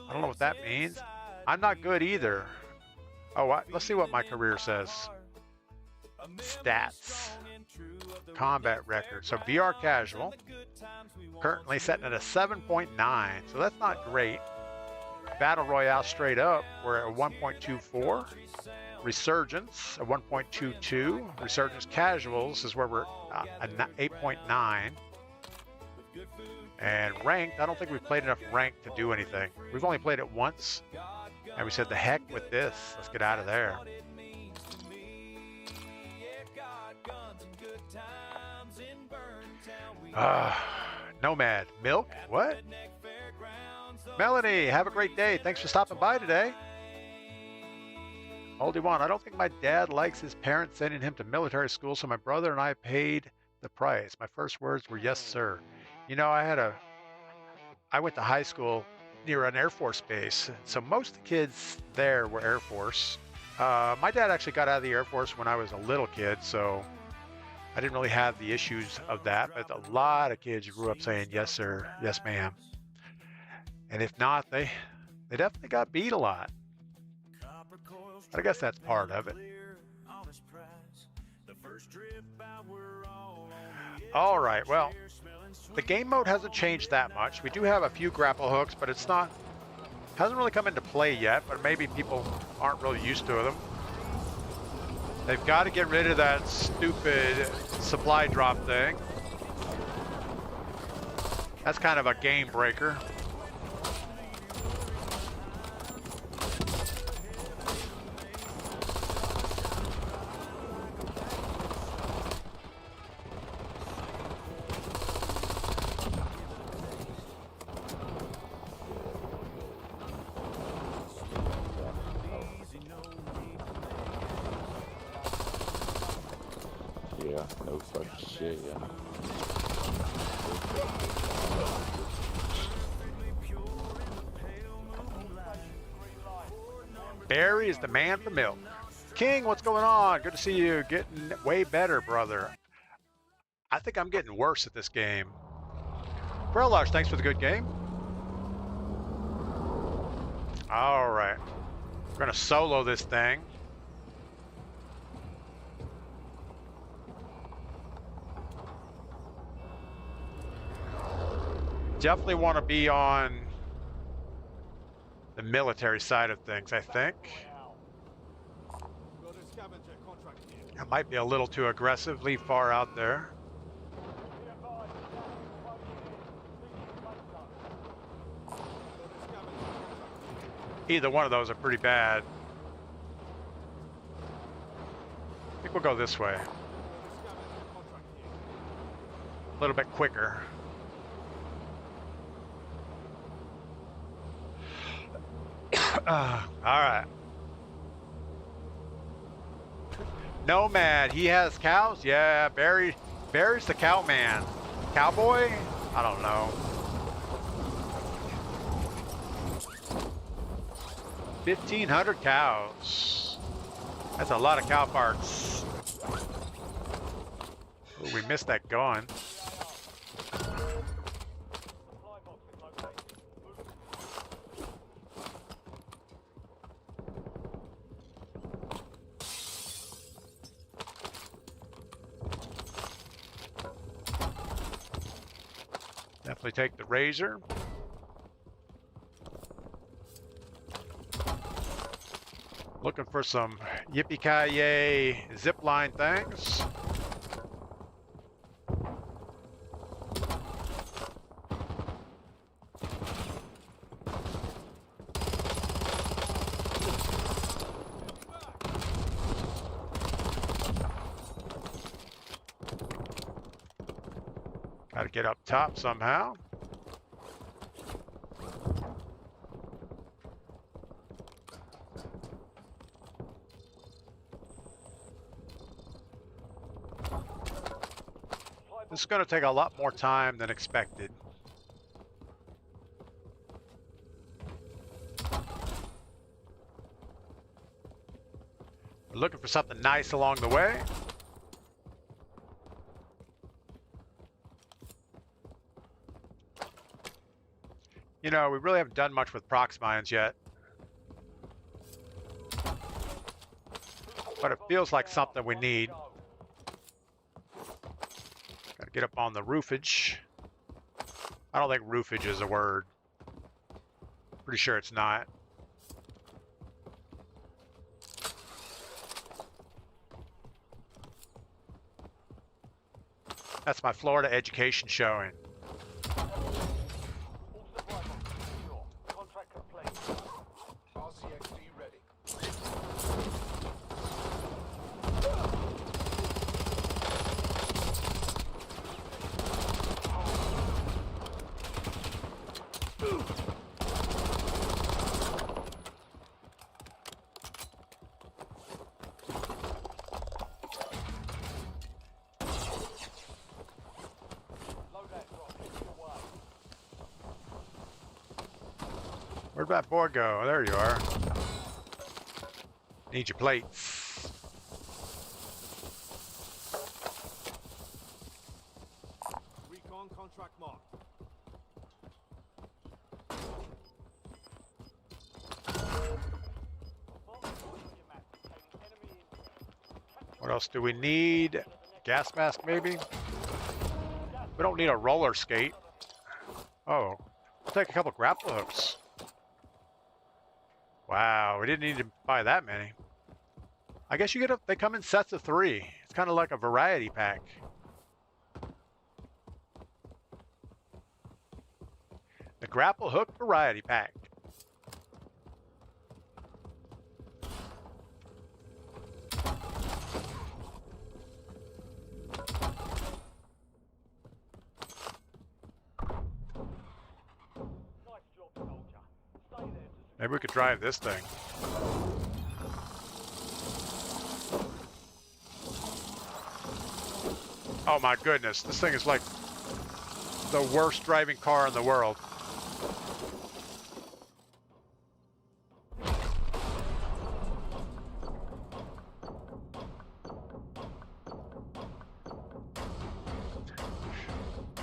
I don't know what that means. I'm not good either. Oh, let's see what my career says. Stats. Combat record. So VR casual. Currently setting at a 7.9. So that's not great. Battle Royale straight up. We're at 1.24. Resurgence at 1.22. Resurgence casuals is where we're at 8.9. And ranked, I don't think we've played enough ranked to do anything. We've only played it once. And we said, the heck with this. Let's get out of there. Nomad. Milk? What? Melanie, have a great day. Thanks for stopping by today. Oldie one, I don't think my dad likes his parents sending him to military school, so my brother and I paid the price. My first words were, yes, sir. You know, I went to high school near an Air Force base, so most of the kids there were Air Force. My dad actually got out of the Air Force when I was a little kid, so I didn't really have the issues of that, but a lot of kids grew up saying, yes, sir, yes, ma'am. And if not, they definitely got beat a lot. But I guess that's part of it. All right, well, the game mode hasn't changed that much. We do have a few grapple hooks, but it's not, hasn't really come into play yet, but maybe people aren't really used to them. They've got to get rid of that stupid supply drop thing. That's kind of a game breaker. Yeah, no fucking shit, yeah. Barry is the man for milk. King, what's going on? Good to see you. Getting way better, brother. I think I'm getting worse at this game. Prelash, thanks for the good game. All right. We're going to solo this thing. Definitely want to be on the military side of things, I think. I might be a little too aggressively far out there. Either one of those are pretty bad. I think we'll go this way. A little bit quicker. All right. Nomad, he has cows? Yeah, Barry's the cow man. Cowboy? I don't know. 1,500 cows. That's a lot of cow parts. Ooh, we missed that gun. Definitely take the razor. Looking for some yippee-ki-yay zipline things. Got to get up top somehow. This is going to take a lot more time than expected. We're looking for something nice along the way. You know, we really haven't done much with prox mines yet. But it feels like something we need. Gotta get up on the roofage. I don't think roofage is a word. Pretty sure it's not. That's my Florida education showing. Where'd that boy go? There you are. Need your plates. Recon contract marked. What else do we need? Gas mask, maybe? We don't need a roller skate. Oh, we'll take a couple grapple hooks. Wow, we didn't need to buy that many. I guess you they come in sets of 3. It's kind of like a variety pack. The grapple hook variety pack. Maybe we could drive this thing. Oh my goodness, this thing is like the worst driving car in the world.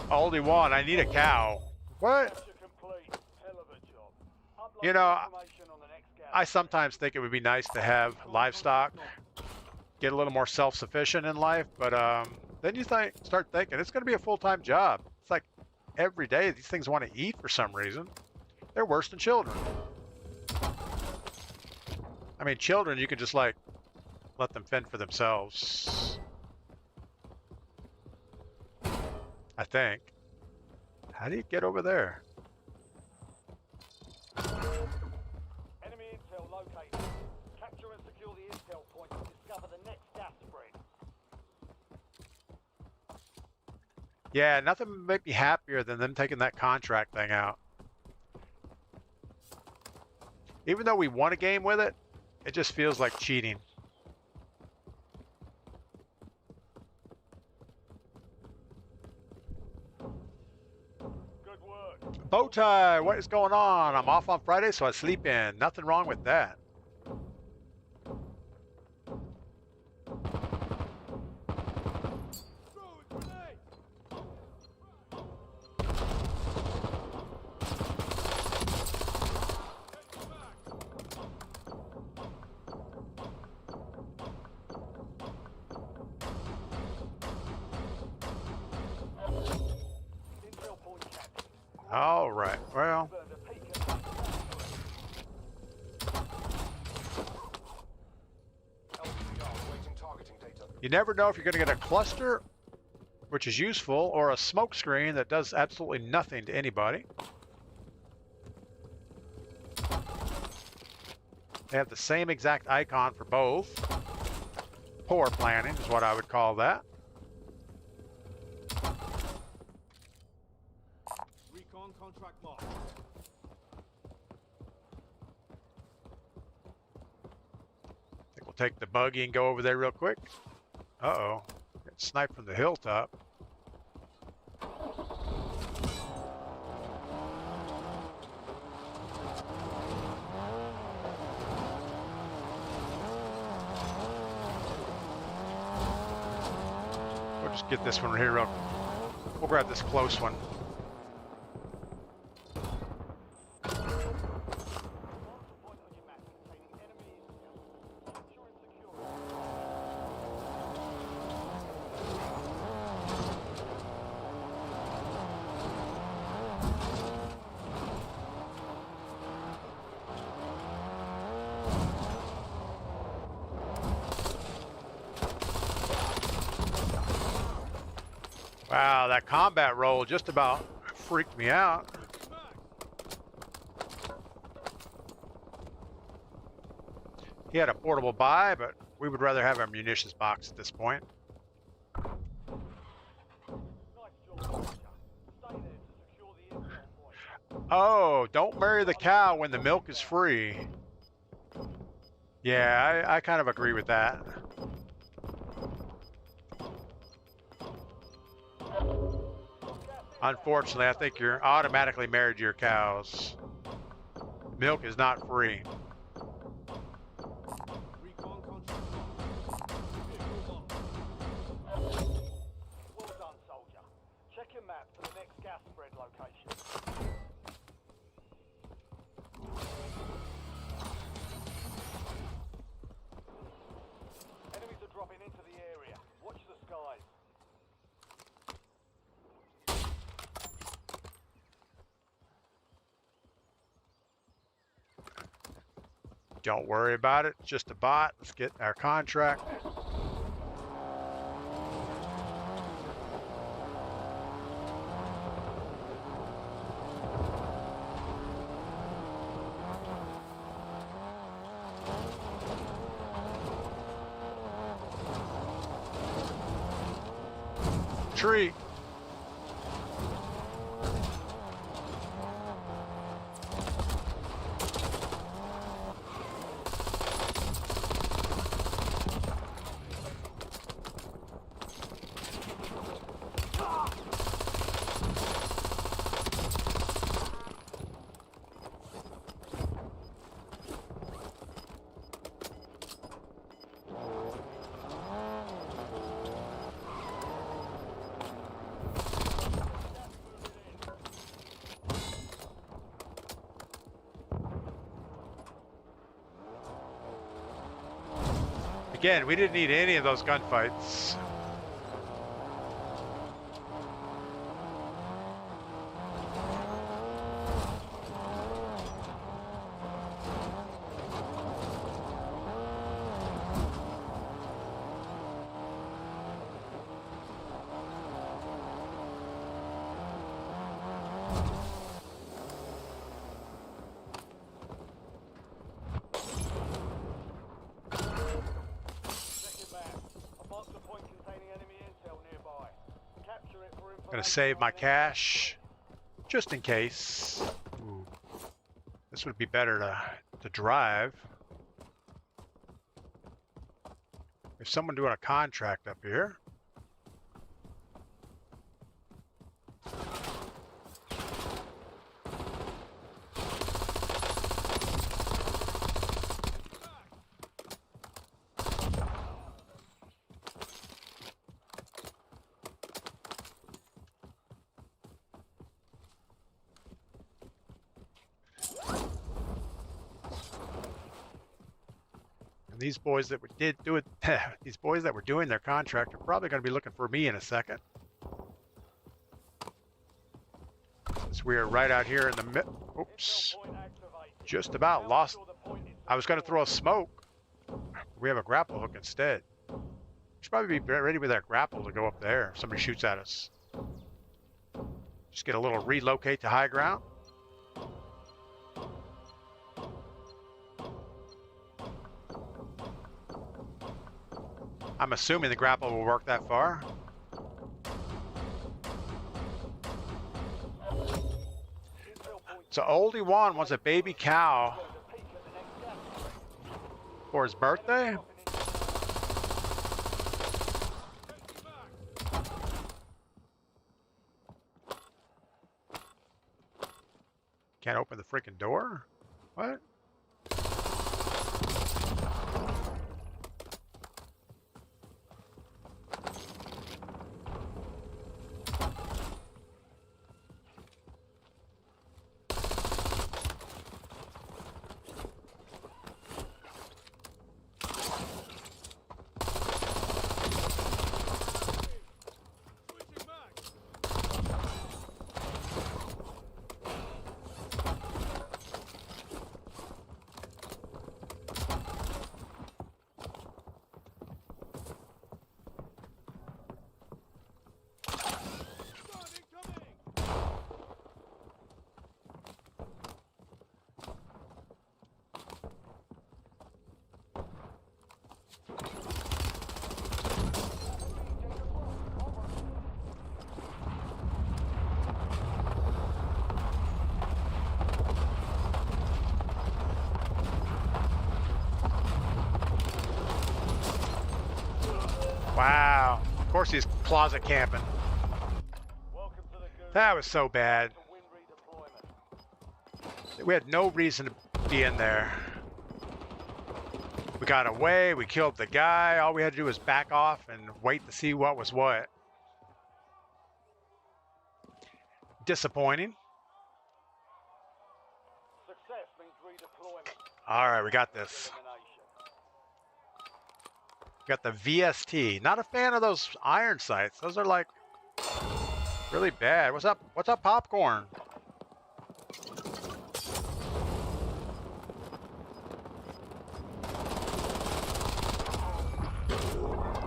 Only one, I need a cow. What? You know, I sometimes think it would be nice to have livestock, get a little more self-sufficient in life, but then you start thinking it's going to be a full-time job. It's like every day these things want to eat for some reason. They're worse than children. I mean, children, you can just like let them fend for themselves. I think. How do you get over there? Enemy intel located. Capture and secure the intel point to discover the next gas spread. Yeah, nothing would make me happier than them taking that contract thing out. Even though we won a game with it, it just feels like cheating. Good work. Bowtie, what is going on? I'm off on Friday, so I sleep in. Nothing wrong with that. Intel point captured. All right, well, Burned a peak at the gas spread. you never know if you're going to get a cluster, which is useful, or a smoke screen that does absolutely nothing to anybody. They have the same exact icon for both. Poor planning is what I would call that. Recon contract marked. I think we'll take the buggy and go over there real quick. Uh-oh. Get sniped from the hilltop. We'll just get this one right here real quick. We'll grab this close one. Point on your map containing enemy intel. Capture and secure it. Wow, that combat roll just about freaked me out. He had a portable buy, but we would rather have a munitions box at this point. Nice job, Soldier. Stay there to secure the intel point. Oh, don't marry the cow when the milk is free. Yeah, I kind of agree with that. Unfortunately, I think you're automatically married to your cows. Milk is not free. Recon contract marked. Well done, soldier. Check your map for the next gas spread location. Enemies are dropping into the Don't worry about it. Just a bot. Let's get our contract. Tree. Again, we didn't need any of those gunfights. Gonna save my cash, just in case. Ooh. This would be better to drive. There's someone doing a contract up here. And these boys that did do it, these boys that were doing their contract are probably going to be looking for me in a second. Since we are right out here in the middle. Oops. Just about lost. I was going to throw a smoke. We have a grapple hook instead. We should probably be ready with that grapple to go up there if somebody shoots at us. Just get a little relocate to high ground. I'm assuming the grapple will work that far. So Oldie Juan wants a baby cow for his birthday. Can't open the freaking door? What? Wow. Of course he's closet camping. That was so bad. We had no reason to be in there. We got away, we killed the guy. All we had to do was back off and wait to see what was what. Disappointing. All right, we got this. Got the VST. Not a fan of those iron sights. Those are like really bad. What's up? What's up, popcorn?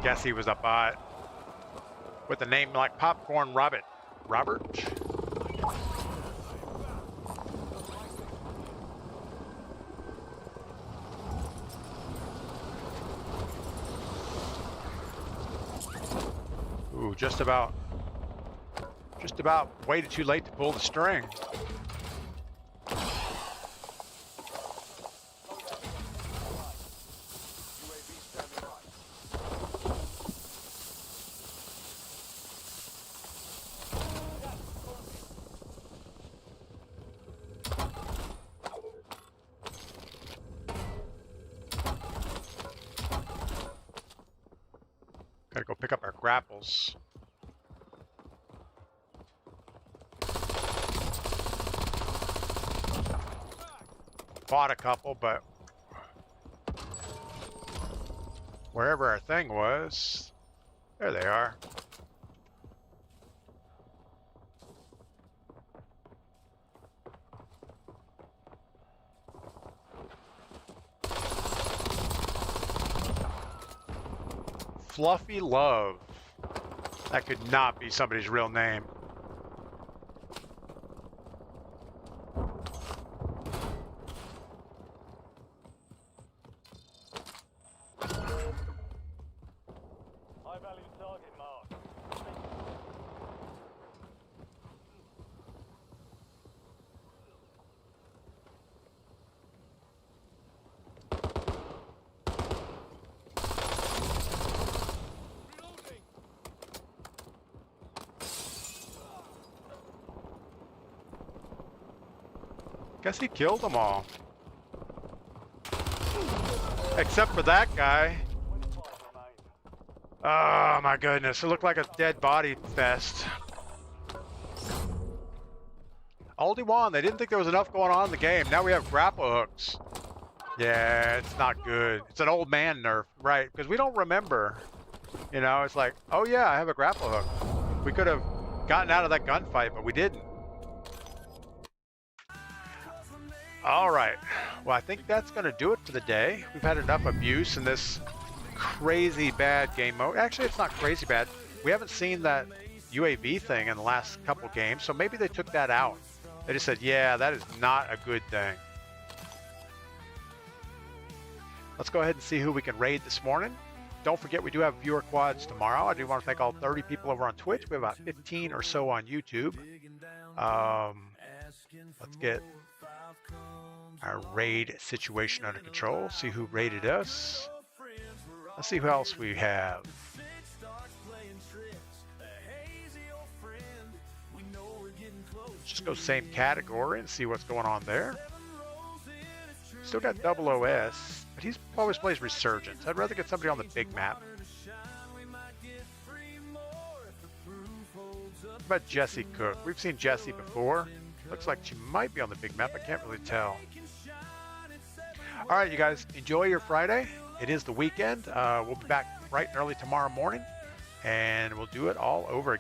Guess he was a bot with a name like Popcorn Robert. Robert? Ooh, just about waited too late to pull the string. Gotta go pick up our grapples. Bought a couple, but wherever our thing was, there they are. Fluffy Love. That could not be somebody's real name. High value target marked. Guess he killed them all. Except for that guy. 25 remain. Oh my goodness, it looked like a dead body fest. Aldi won. They didn't think there was enough going on in the game. Now we have grapple hooks. Yeah, it's not good. It's an old man nerf, right? Because we don't remember. You know, it's like, oh yeah, I have a grapple hook. We could have gotten out of that gunfight, but we didn't. All right. Well, I think that's going to do it for the day. We've had enough abuse in this crazy bad game mode. Actually, it's not crazy bad. We haven't seen that UAV thing in the last couple games, so maybe they took that out. They just said, yeah, that is not a good thing. Let's go ahead and see who we can raid this morning. Don't forget, we do have viewer quads tomorrow. I do want to thank all 30 people over on Twitch. We have about 15 or so on YouTube. Let's get our raid situation under control. See who raided us. Let's see who else we have. Just go same category and see what's going on there. Still got Double OS, but he always plays Resurgence. I'd rather get somebody on the big map. What about Jessie Cook? We've seen Jessie before. Looks like she might be on the big map. I can't really tell. All right, you guys, enjoy your Friday. It is the weekend. We'll be back bright and early tomorrow morning, and we'll do it all over again.